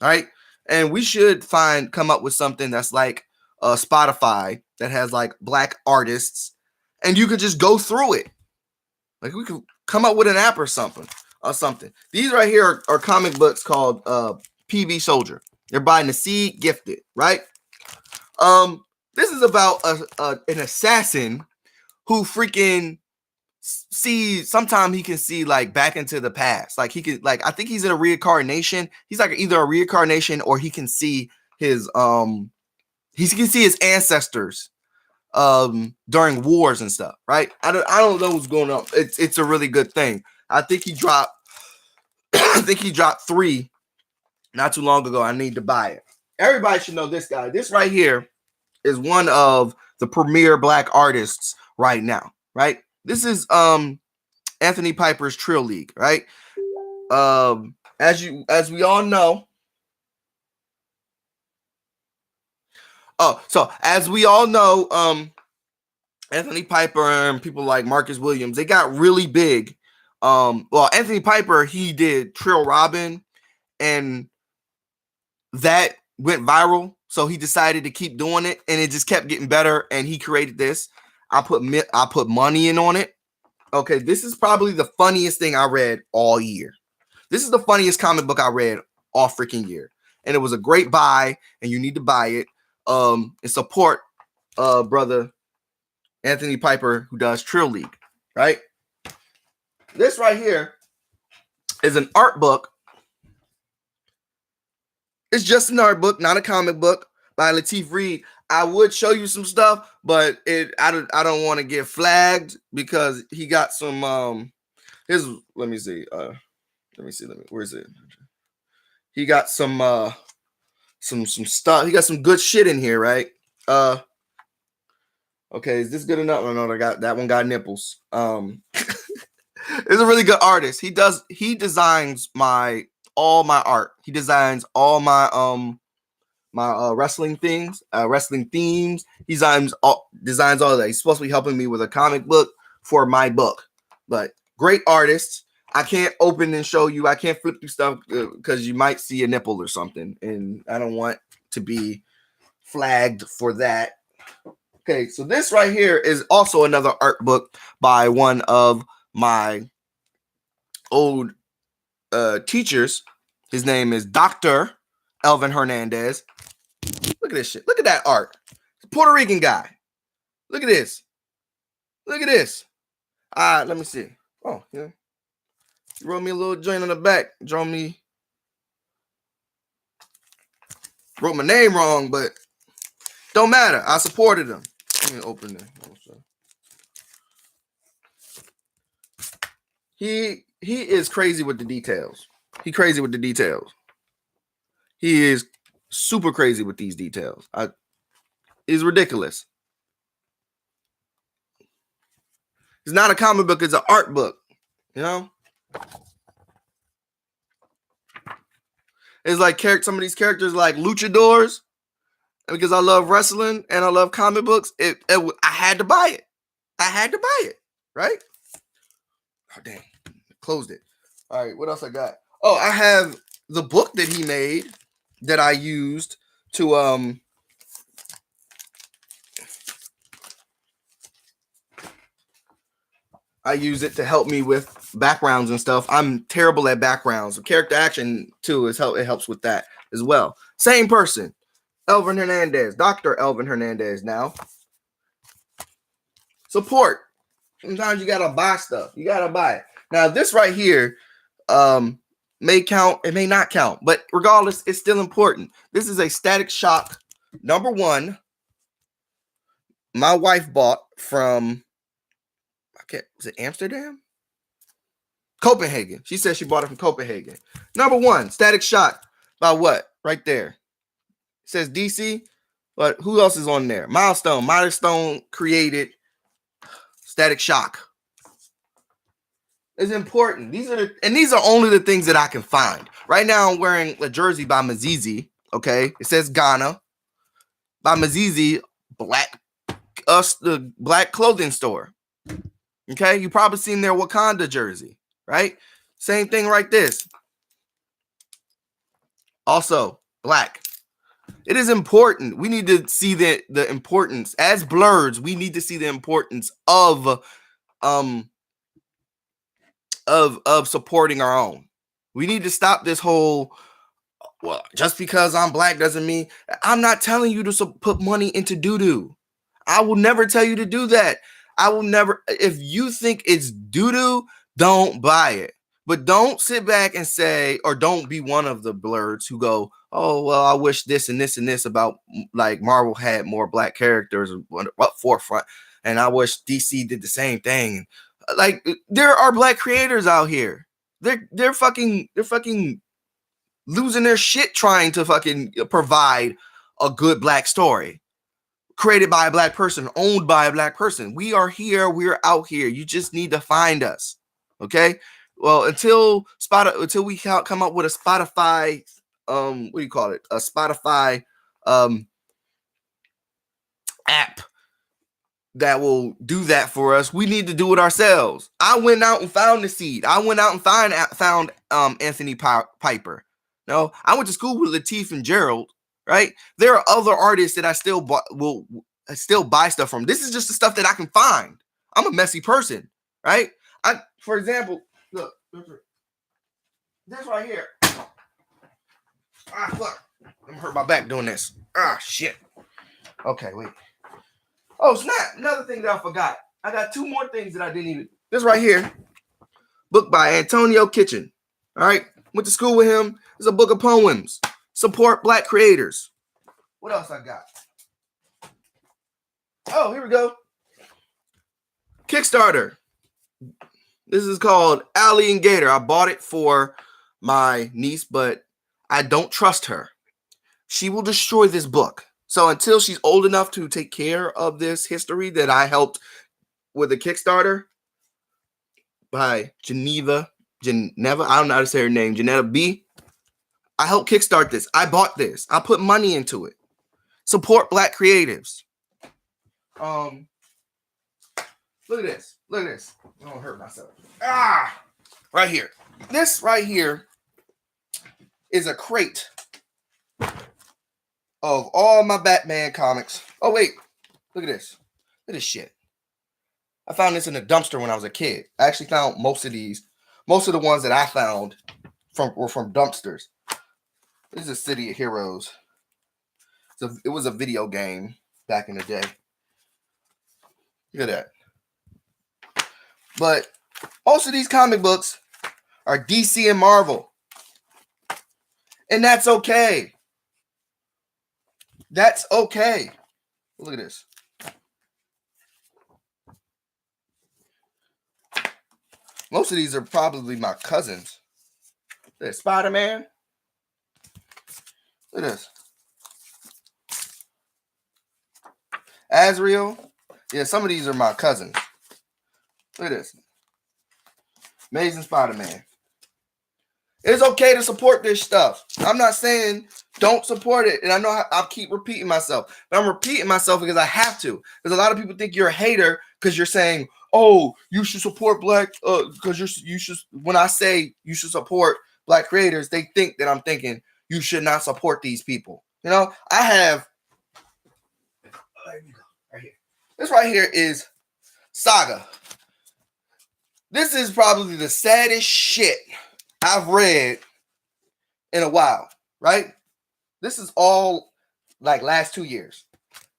right? And we should come up with something that's like Spotify that has like Black artists, and you could just go through it. Like we could come up with an app or something. These right here are comic books called PB Soldier. They're by Nassid Gifted, right? This is about an assassin who freaking sees. Sometimes he can see like back into the past. Like he could, like I think he's in a reincarnation. He's like either a reincarnation or he can see his he can see his ancestors during wars and stuff, right? I don't know what's going on. It's a really good thing. I think he dropped I think he dropped 3 not too long ago. I need to buy it. Everybody should know this guy. This right here is one of the premier Black artists right now, right? This is Anthony Piper's Trill League, right? As we all know. Oh, so as we all know, Anthony Piper and people like Marcus Williams, they got really big. Well, Anthony Piper, he did Trill Robin, and that went viral. So he decided to keep doing it, and it just kept getting better. And he created this. I put money in on it. Okay, this is probably the funniest thing I read all year. This is the funniest comic book I read all freaking year, and it was a great buy. And you need to buy it. And support, brother Anthony Piper, who does Trill League, right? This right here is an art book. It's just an art book, not a comic book, by Lateef Reed. I would show you some stuff, but I don't want to get flagged because he got some let me see. Where is it? He got some stuff. He got some good shit in here, right? Okay, is this good enough? Oh, no, that one got nipples. He's a really good artist. He designs all my art. He designs all my wrestling things, wrestling themes. He designs all of that. He's supposed to be helping me with a comic book for my book. But great artist. I can't open and show you. I can't flip through stuff because you might see a nipple or something, and I don't want to be flagged for that. Okay, so this right here is also another art book by one of my old teachers. His name is Dr. Elvin Hernandez. Look at this shit. Look at that art. It's a Puerto Rican guy. Look at this. Look at this. Let me see. Oh, yeah. He wrote me a little joint on the back. Wrote my name wrong, but don't matter. I supported him. Let me open it. He is crazy with the details. He is super crazy with these details. It's ridiculous. It's not a comic book. It's an art book. You know? It's like some of these characters like luchadors. And because I love wrestling and I love comic books, I had to buy it. Right? Oh, dang. Closed it. All right, what else I got? Oh, I have the book that he made that I used to I use it to help me with backgrounds and stuff. I'm terrible at backgrounds. Character action too it helps with that as well. Same person. Elvin Hernandez, Dr. Elvin Hernandez now. Support. Sometimes you gotta buy stuff. You gotta buy it. Now, this right here may count, it may not count, but regardless, it's still important. This is a Static Shock #1. My wife bought from, is it Amsterdam? Copenhagen. She said she bought it from Copenhagen. #1, Static Shock by what? Right there. It says DC, but who else is on there? Milestone. Milestone created Static Shock. It's important. These are only the things that I can find. Right now, I'm wearing a jersey by Mazizi. Okay, it says Ghana by Mazizi, the black clothing store. Okay, you probably seen their Wakanda jersey, right? Same thing right this. Also, black. It is important. We need to see the importance. As BLERDS, we need to see the importance of supporting our own. We need to stop this whole, well, just because I'm black doesn't mean. I'm not telling you to put money into doo-doo. I will never tell you to do that. I will never. If you think it's doo-doo, don't buy it. But don't sit back and say, or don't be one of the BLERDS who go, oh, well, I wish this and this and this about, like, Marvel had more black characters up forefront, and I wish DC did the same thing. Like, there are black creators out here. They're fucking losing their shit trying to fucking provide a good black story created by a black person, owned by a black person. We are here. We're out here. You just need to find us. Okay. Well, until we come up with a Spotify, what do you call it? A Spotify app that will do that for us. We need to do it ourselves. I went out and found the seed. I went out and found Anthony Piper. No, I went to school with Lateef and Gerald. Right? There are other artists that I still will still buy stuff from. This is just the stuff that I can find. I'm a messy person, right? For example, look, this right here. Ah, fuck. I'm gonna hurt my back doing this. Ah, shit. Okay, wait. Oh, snap. Another thing that I forgot. I got two more things that I didn't even. This right here. Book by Antonio Kitchen. All right. Went to school with him. It's a book of poems. Support Black creators. What else I got? Oh, here we go. Kickstarter. This is called Allie and Gator. I bought it for my niece, but I don't trust her. She will destroy this book. So until she's old enough to take care of this history that I helped with a Kickstarter by Geneva, I don't know how to say her name, Janetta B. I helped kickstart this. I bought this. I put money into it. Support Black creatives. Look at this. Look at this. I don't hurt myself. Ah, right here. This right here is a crate of all my Batman comics. Oh, wait. Look at this. Look at this shit. I found this in a dumpster when I was a kid. I actually found most of these. Most of the ones that I found were from dumpsters. This is City of Heroes. So it was a video game back in the day. Look at that. But most of these comic books are DC and Marvel. And that's okay. That's okay. Look at this. Most of these are probably my cousins. There's Spider-Man. Look at this. Azrael. Yeah, some of these are my cousins. Look at this. Amazing Spider-Man. It's okay to support this stuff. I'm not saying don't support it. And I know I'll keep repeating myself. But I'm repeating myself because I have to. Because a lot of people think you're a hater because you're saying, oh, you should support Black, because you should, when I say you should support Black creators, they think that I'm thinking you should not support these people. You know, I have, right here. This right here is Saga. This is probably the saddest shit I've read in a while, right? This is all like last 2 years.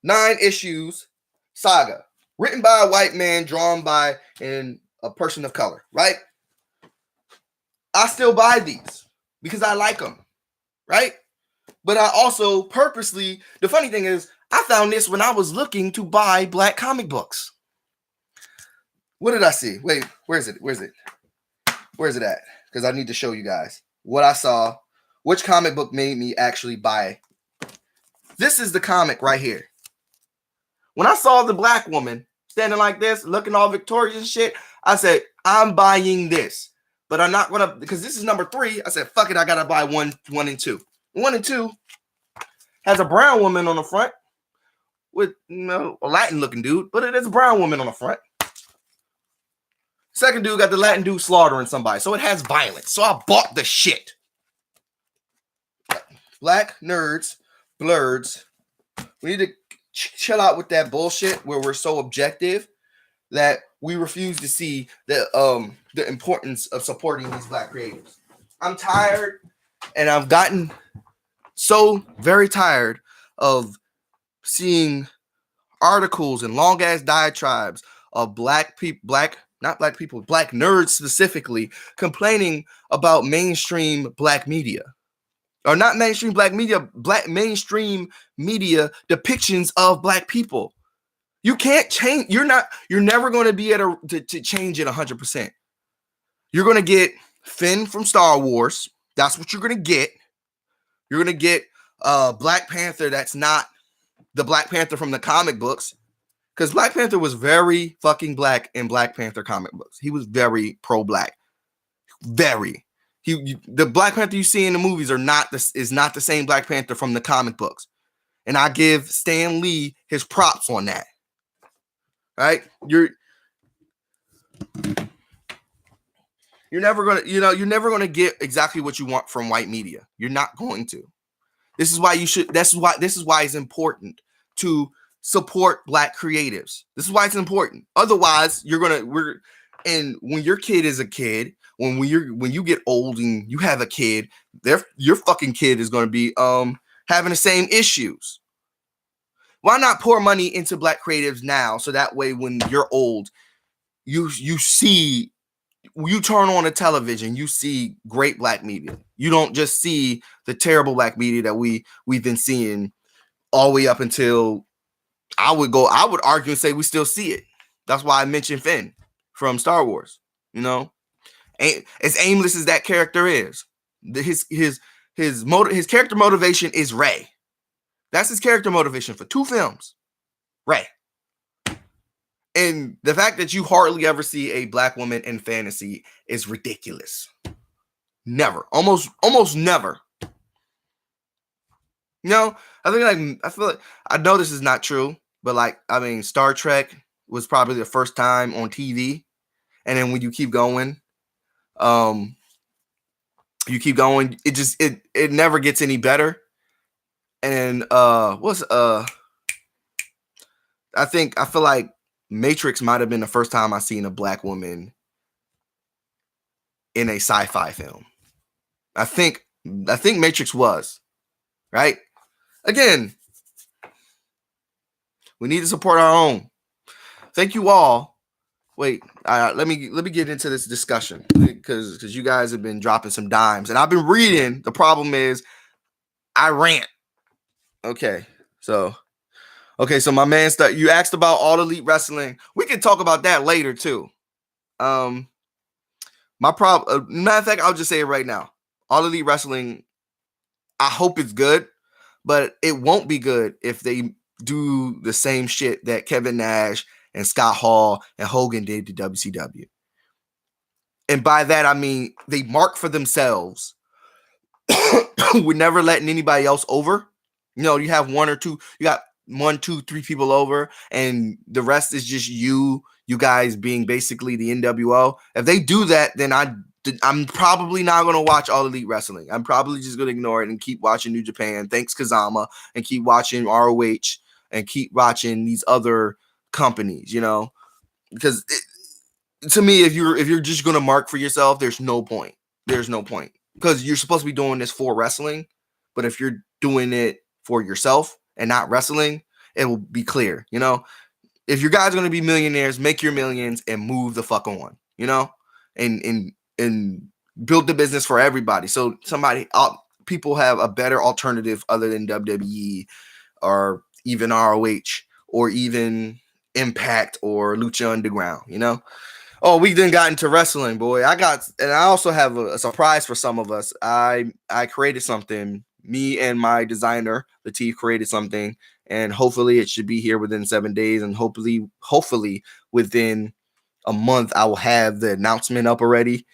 9 issues, Saga. Written by a white man, drawn by a person of color, right? I still buy these because I like them, right? But I also purposely, the funny thing is, I found this when I was looking to buy Black comic books. What did I see? Wait, where is it? Where's it? Where's it at? Because I need to show you guys what I saw. Which comic book made me actually buy? This is the comic right here. When I saw the Black woman standing like this, looking all victorious and shit, I said, I'm buying this. But I'm not gonna, because this is number 3. I said, fuck it, I gotta buy 1 and 2. 1 and 2 has a brown woman on the front with, you know, a Latin looking dude, but it is a brown woman on the front. Second dude got the Latin dude slaughtering somebody, so it has violence. So I bought the shit. Black nerds, BLERDS. We need to chill out with that bullshit where we're so objective that we refuse to see the importance of supporting these Black creators. I'm tired, and I've gotten so very tired of seeing articles and long ass diatribes of Black nerds specifically complaining about mainstream Black media. Or not mainstream Black media, mainstream media depictions of Black people. You can't change. You're never going to be able to change it 100%. You're going to get Finn from Star Wars. That's what you're going to get. You're going to get Black Panther that's not the Black Panther from the comic books, Because Black Panther was very fucking black in Black Panther comic books. He was very pro-black. Very. The Black Panther you see in the movies is not the same Black Panther from the comic books. And I give Stan Lee his props on that. Right? You're never gonna get exactly what you want from white media. You're not going to. This is why it's important to support black creatives. This is why it's important. Otherwise, and when your kid is a kid, when you get old and you have a kid, your fucking kid is going to be having the same issues. Why not pour money into black creatives now, so that way when you're old, you turn on a television, you see great black media. You don't just see the terrible black media that we've been seeing all the way up until I would argue and say we still see it. That's why I mentioned Finn from Star Wars. As aimless as that character is, his character motivation is Rey. That's his character motivation for 2 films. Rey. And the fact that you hardly ever see a black woman in fantasy is ridiculous. Never. Almost never. I feel like, I know this is not true, but Star Trek was probably the first time on TV. And then when you keep going, it never gets any better. And I feel like Matrix might have been the first time I seen a black woman in a sci-fi film. I think Matrix was, right? Again, we need to support our own. Thank you all. Wait, let me get into this discussion because you guys have been dropping some dimes and I've been reading. The problem is I rant. Okay, so my man, you asked about All Elite Wrestling. We can talk about that later too. Matter of fact, I'll just say it right now. All Elite Wrestling, I hope it's good, but it won't be good if they do the same shit that Kevin Nash and Scott Hall and Hogan did to WCW. And by that, I mean they mark for themselves. We're never letting anybody else over. You have one or two, you got 1, 2, 3 people over, and the rest is just you guys being basically the NWO. If they do that, then I'm probably not going to watch All Elite Wrestling. I'm probably just going to ignore it and keep watching New Japan. Thanks, Kazama, and keep watching ROH and keep watching these other companies, because to me, if you're just going to mark for yourself, there's no point. There's no point because you're supposed to be doing this for wrestling. But if you're doing it for yourself and not wrestling, it will be clear, if your guys are going to be millionaires, make your millions and move the fuck on, and build the business for everybody. So people have a better alternative other than WWE or even ROH or even Impact or Lucha Underground, Oh, we then got into wrestling, boy. I also have a surprise for some of us. I created something. Me and my designer, Latif, created something, and hopefully it should be here within 7 days, and hopefully within a month I will have the announcement up already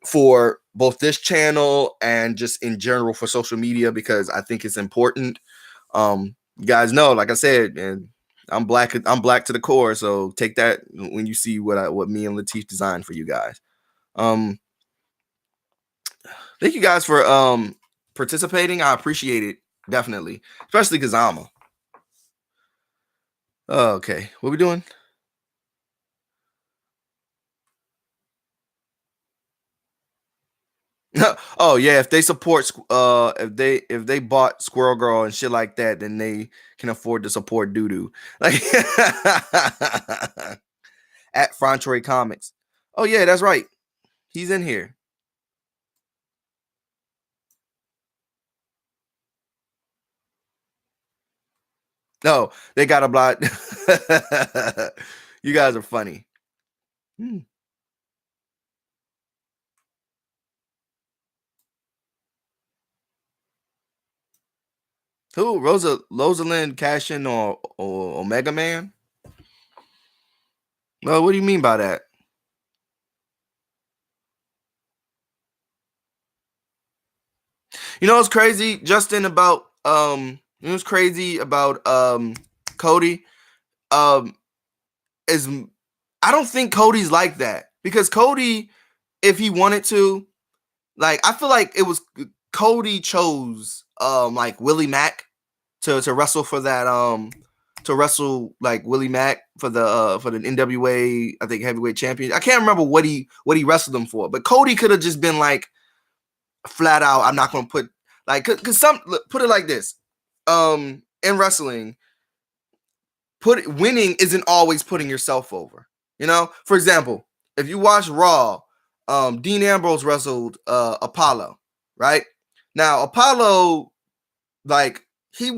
for both this channel and just in general for social media, because I think it's important. You guys know, like I said, and I'm black to the core, so take that when you see what me and Latif designed for you guys. Thank you guys for participating. I appreciate it, definitely, especially because okay, what we doing? Oh yeah, if they support if they bought Squirrel Girl and shit like that, then they can afford to support Doodoo. Like at Frantroy Comics. Oh yeah, that's right. He's in here. No, they got a block. You guys are funny. Hmm. Who? Rosalind Cashin or Omega Man? Well, what do you mean by that? You know what's crazy, Justin, about you know what's crazy about Cody? Um is I don't think Cody's like that. Because Cody, if he wanted to, like I feel like it was Cody chose like Willie Mack to wrestle for that to wrestle like Willie Mack for the NWA, I think, heavyweight champion. I can't remember what he wrestled him for, but Cody could have just been like flat out, I'm not going to put like cuz some put it like this. In wrestling, winning isn't always putting yourself over. You know? For example, if you watch Raw, Dean Ambrose wrestled Apollo, right? Now, Apollo, like he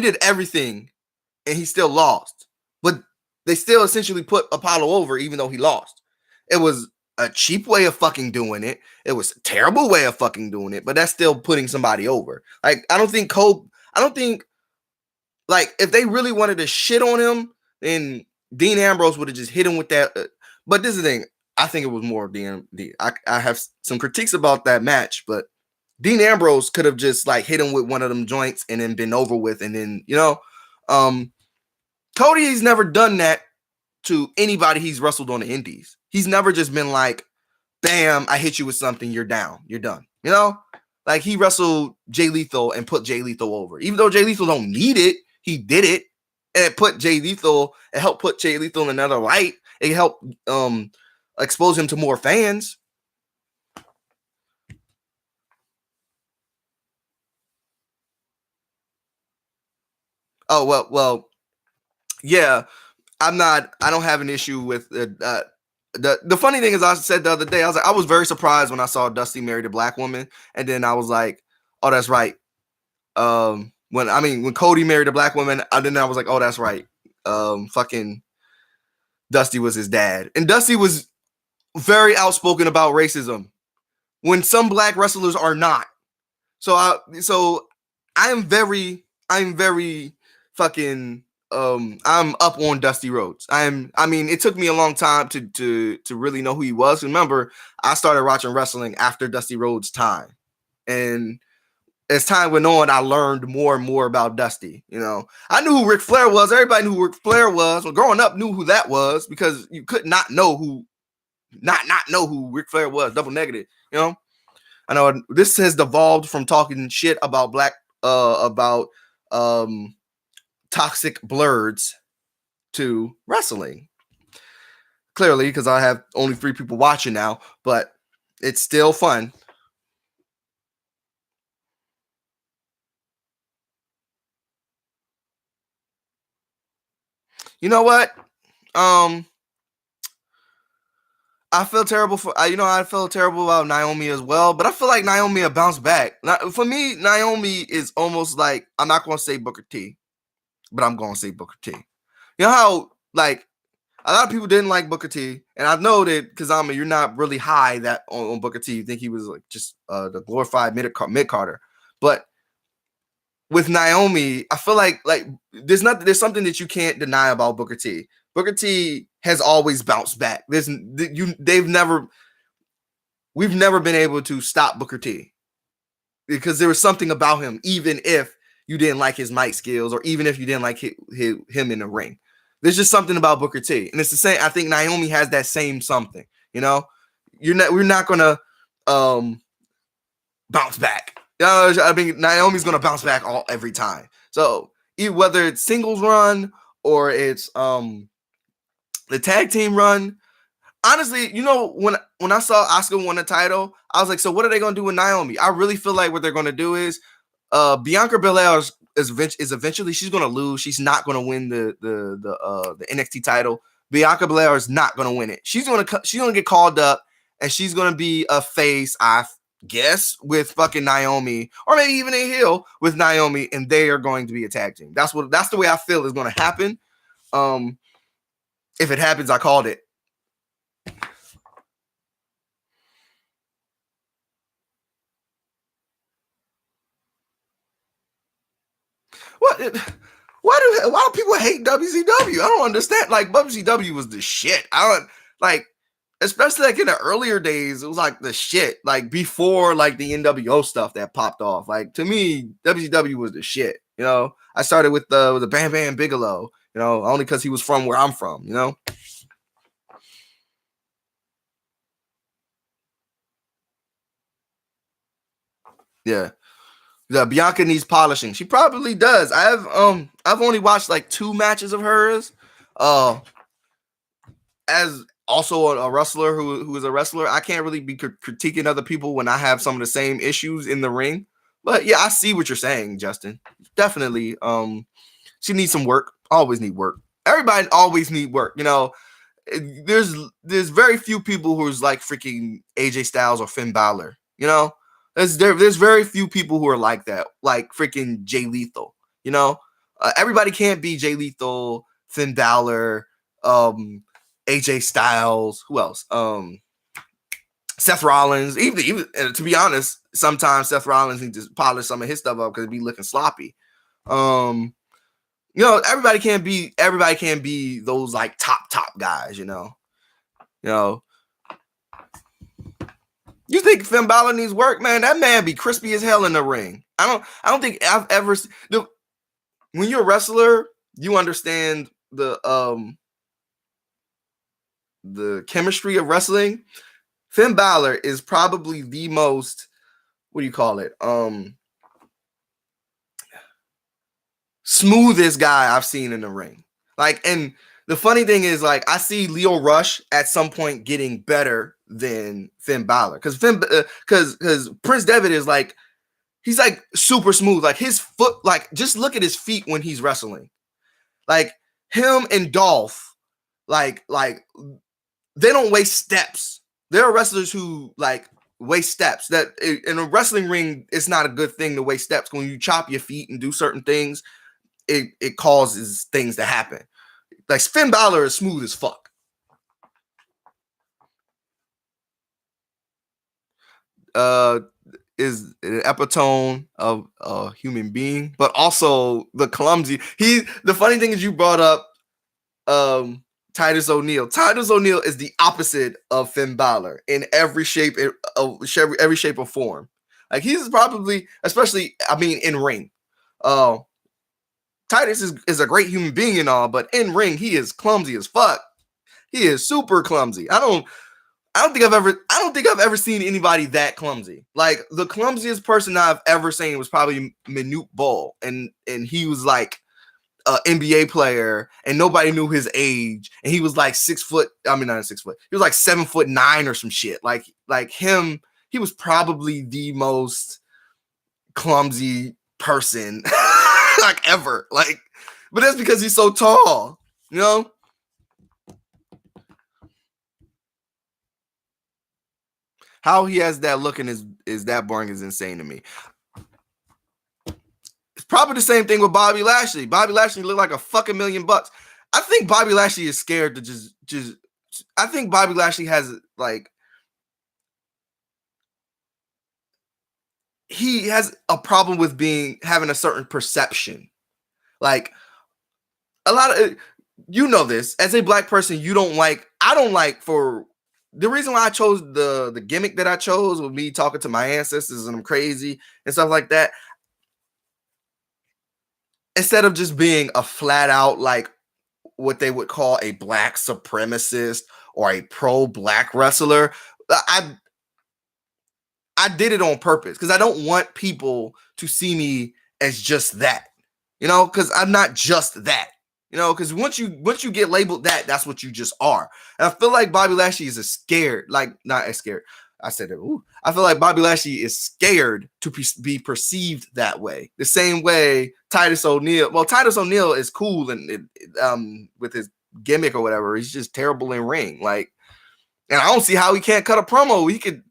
did everything and he still lost. But they still essentially put Apollo over even though he lost. It was a cheap way of fucking doing it. It was a terrible way of fucking doing it, but that's still putting somebody over. Like I don't think like if they really wanted to shit on him, then Dean Ambrose would have just hit him with that. But this is the thing. I think it was more I have some critiques about that match, but Dean Ambrose could have just like hit him with one of them joints and then been over with, and then um, Cody has never done that to anybody he's wrestled on the Indies. He's never just been like, "Bam, I hit you with something, you're down, you're done." You know, like he wrestled Jay Lethal and put Jay Lethal over, even though Jay Lethal don't need it. He did it, and it put Jay Lethal. It helped put Jay Lethal in another light. It helped expose him to more fans. Oh yeah. I don't have an issue with the funny thing is, I said the other day, I was very surprised when I saw Dusty married a black woman, and then I was like, oh, that's right. When Cody married a black woman, then I was like, oh, that's right. Fucking Dusty was his dad, and Dusty was very outspoken about racism when some black wrestlers are not. So I'm very fucking I'm up on Dusty Rhodes. It took me a long time to really know who he was. Remember, I started watching wrestling after Dusty Rhodes' time. And as time went on, I learned more and more about Dusty. You know, I knew who Ric Flair was. Everybody knew who Ric Flair was. Well, growing up, knew who that was because you could not know who Ric Flair was. Double negative. You know, I know this has devolved from talking shit about about toxic BLERDS to wrestling. Clearly, because I have only 3 people watching now, but it's still fun. You know what? Um, I feel terrible I feel terrible about Naomi as well, but I feel like Naomi will bounce back. For me, Naomi is almost like, I'm not gonna say Booker T, but I'm gonna say Booker T. You know how like a lot of people didn't like Booker T, and I know that because you're not really high that on Booker T. You think he was like just the glorified mid Carter, but with Naomi, I feel like there's something that you can't deny about Booker T. Booker T has always bounced back. We've never been able to stop Booker T because there was something about him, even if you didn't like his mic skills or even if you didn't like him in the ring. There's just something about Booker T, and it's the same. I think Naomi has that same something. You know, we're not gonna bounce back. I mean, Naomi's gonna bounce back every time. So whether it's singles run or it's the tag team run, honestly, when I saw Asuka win the title, I was like, so what are they gonna do with Naomi? I really feel like what they're gonna do is Bianca Belair is eventually she's gonna lose. She's not gonna win the NXT title. Bianca Belair is not gonna win it. She's gonna get called up and she's gonna be a face, I guess, with fucking Naomi, or maybe even a heel with Naomi, and they are going to be a tag team. That's the way I feel is gonna happen. If it happens, I called it. What? Why do people hate WCW? I don't understand. Like WCW was the shit. I don't like, especially like in the earlier days, it was like the shit. Like before like the NWO stuff that popped off. Like to me, WCW was the shit. You know, I started with the Bam Bam Bigelow. You know, only because he was from where I'm from. You know. Yeah. The Bianca needs polishing. She probably does. I've only watched like 2 matches of hers. Uh as also a wrestler who is a wrestler, I can't really be critiquing other people when I have some of the same issues in the ring. But yeah, I see what you're saying, Justin. Definitely. She needs some work. Always need work. Everybody always need work. You know, there's very few people who's like freaking AJ Styles or Finn Balor. You know, there's very few people who are like that, like freaking Jay Lethal. You know, everybody can't be Jay Lethal, Finn Balor, AJ Styles. Who else? Seth Rollins. Even to be honest, sometimes Seth Rollins needs to polish some of his stuff up because it be looking sloppy. Um, you know, everybody can't be those like top guys. You know. You think Finn Balor needs work, man? That man be crispy as hell in the ring. I don't think I've ever. When you're a wrestler, you understand the chemistry of wrestling. Finn Balor is probably the most, what do you call it? Smoothest guy I've seen in the ring. Like, and the funny thing is, like, I see Leo Rush at some point getting better than Finn Balor because Prince Devitt is like, he's like super smooth. Like his foot, like just look at his feet when he's wrestling. Like him and Dolph, like they don't waste steps. There are wrestlers who like waste steps. That in a wrestling ring, it's not a good thing to waste steps. When you chop your feet and do certain things, it causes things to happen. Like Finn Balor is smooth as fuck. Uh, is an epitome of a human being, but also the clumsy. The funny thing is you brought up Titus O'Neil. Titus O'Neil is the opposite of Finn Balor in every shape, every shape or form. Like he's probably, especially, I mean, in ring. Titus is a great human being and all, but in ring he is clumsy as fuck. He is super clumsy. I don't think I've ever seen anybody that clumsy. Like the clumsiest person I've ever seen was probably Manute Bol, and he was like an NBA player, and nobody knew his age, and he was like 6 foot. I mean, not 6 foot. He was like 7'9" or some shit. Like him, he was probably the most clumsy person like ever. Like, but that's because he's so tall, you know. How he has that look and is that boring is insane to me. It's probably the same thing with Bobby Lashley. Bobby Lashley looked like a fucking $1,000,000. I think Bobby Lashley is scared to just. I think Bobby Lashley has like he has a problem with having a certain perception. Like a lot of this as a black person, you don't like. I don't like for the reason why I chose the gimmick that I chose with me talking to my ancestors and I'm crazy and stuff like that. Instead of just being a flat out like what they would call a black supremacist or a pro-black wrestler, I I did it on purpose because I don't want people to see me as just that, because I'm not just that, because once you get labeled that, that's what you just are. And I feel like Bobby Lashley is scared, like not as scared. I said it. Ooh. I feel like Bobby Lashley is scared to be perceived that way. The same way Titus O'Neil. Well, Titus O'Neil is cool and with his gimmick or whatever. He's just terrible in ring. Like, and I don't see how he can't cut a promo. He could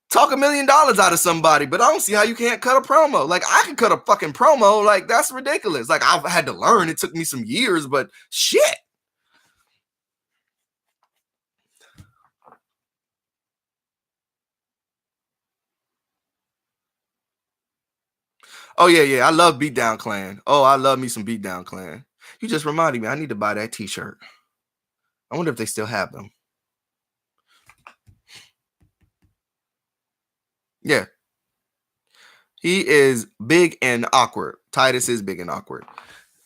talk $1,000,000 out of somebody, but I don't see how you can't cut a promo. Like I can cut a fucking promo. Like that's ridiculous. Like I've had to learn. It took me some years, but shit. Oh yeah. I love Beatdown Clan. Oh, I love me some Beatdown Clan. You just reminded me. I need to buy that T-shirt. I wonder if they still have them. Yeah. He is big and awkward. Titus is big and awkward.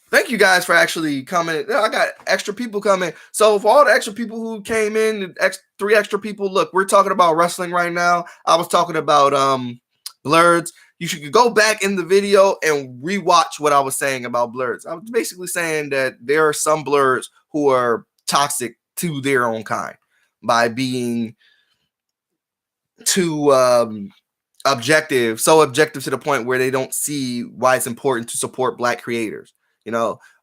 Thank you guys for actually coming. I got extra people coming. So for all the extra people who came in, 3 extra people, look, we're talking about wrestling right now. I was talking about BLERDS. You should go back in the video and rewatch what I was saying about BLERDS. I was basically saying that there are some BLERDS who are toxic to their own kind by being too objective, so objective to the point where they don't see why it's important to support Black creators,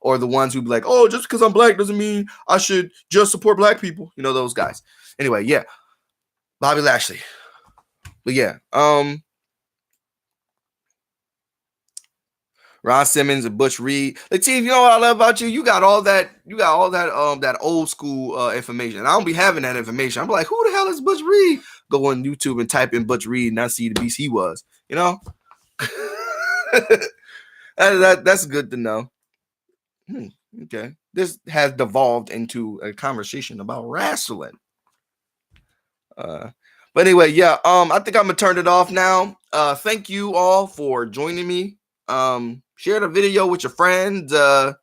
or the ones who be like, oh, just because I'm Black doesn't mean I should just support Black people, those guys. Anyway, yeah, Bobby Lashley. But yeah, Ron Simmons and Butch Reed. Latif, you know what I love about you? You got all that that old school information. I don't be having that information. I'm like, who the hell is Butch Reed? Go on YouTube and type in Butch Reed and I see the beast he was. That's good to know. Okay. This has devolved into a conversation about wrestling. But anyway, yeah, I think I'm gonna turn it off now. Thank you all for joining me. Share the video with your friends. I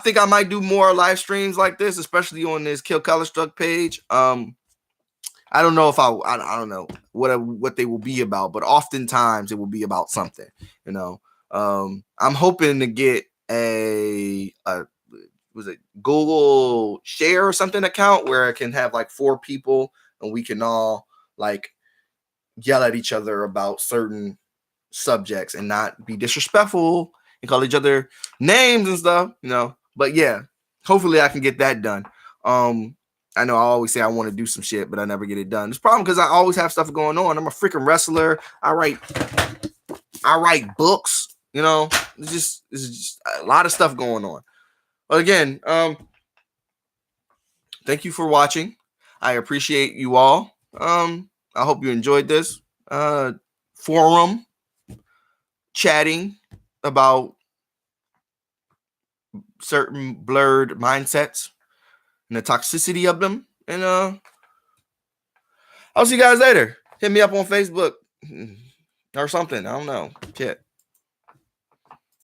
think I might do more live streams like this, especially on this Kill Color Struck page. I don't know if I don't know what they will be about, but oftentimes it will be about something, I'm hoping to get a Google Share or something account where I can have like 4 people and we can all like yell at each other about certain subjects and not be disrespectful and call each other names and stuff, But yeah, hopefully I can get that done. I know I always say I want to do some shit, but I never get it done. It's a problem because I always have stuff going on. I'm a freaking wrestler. I write books, It's just a lot of stuff going on. But again, thank you for watching. I appreciate you all. I hope you enjoyed this forum chatting about certain blurred mindsets and the toxicity of them. And I'll see you guys later. Hit me up on Facebook or something. I don't know. Shit.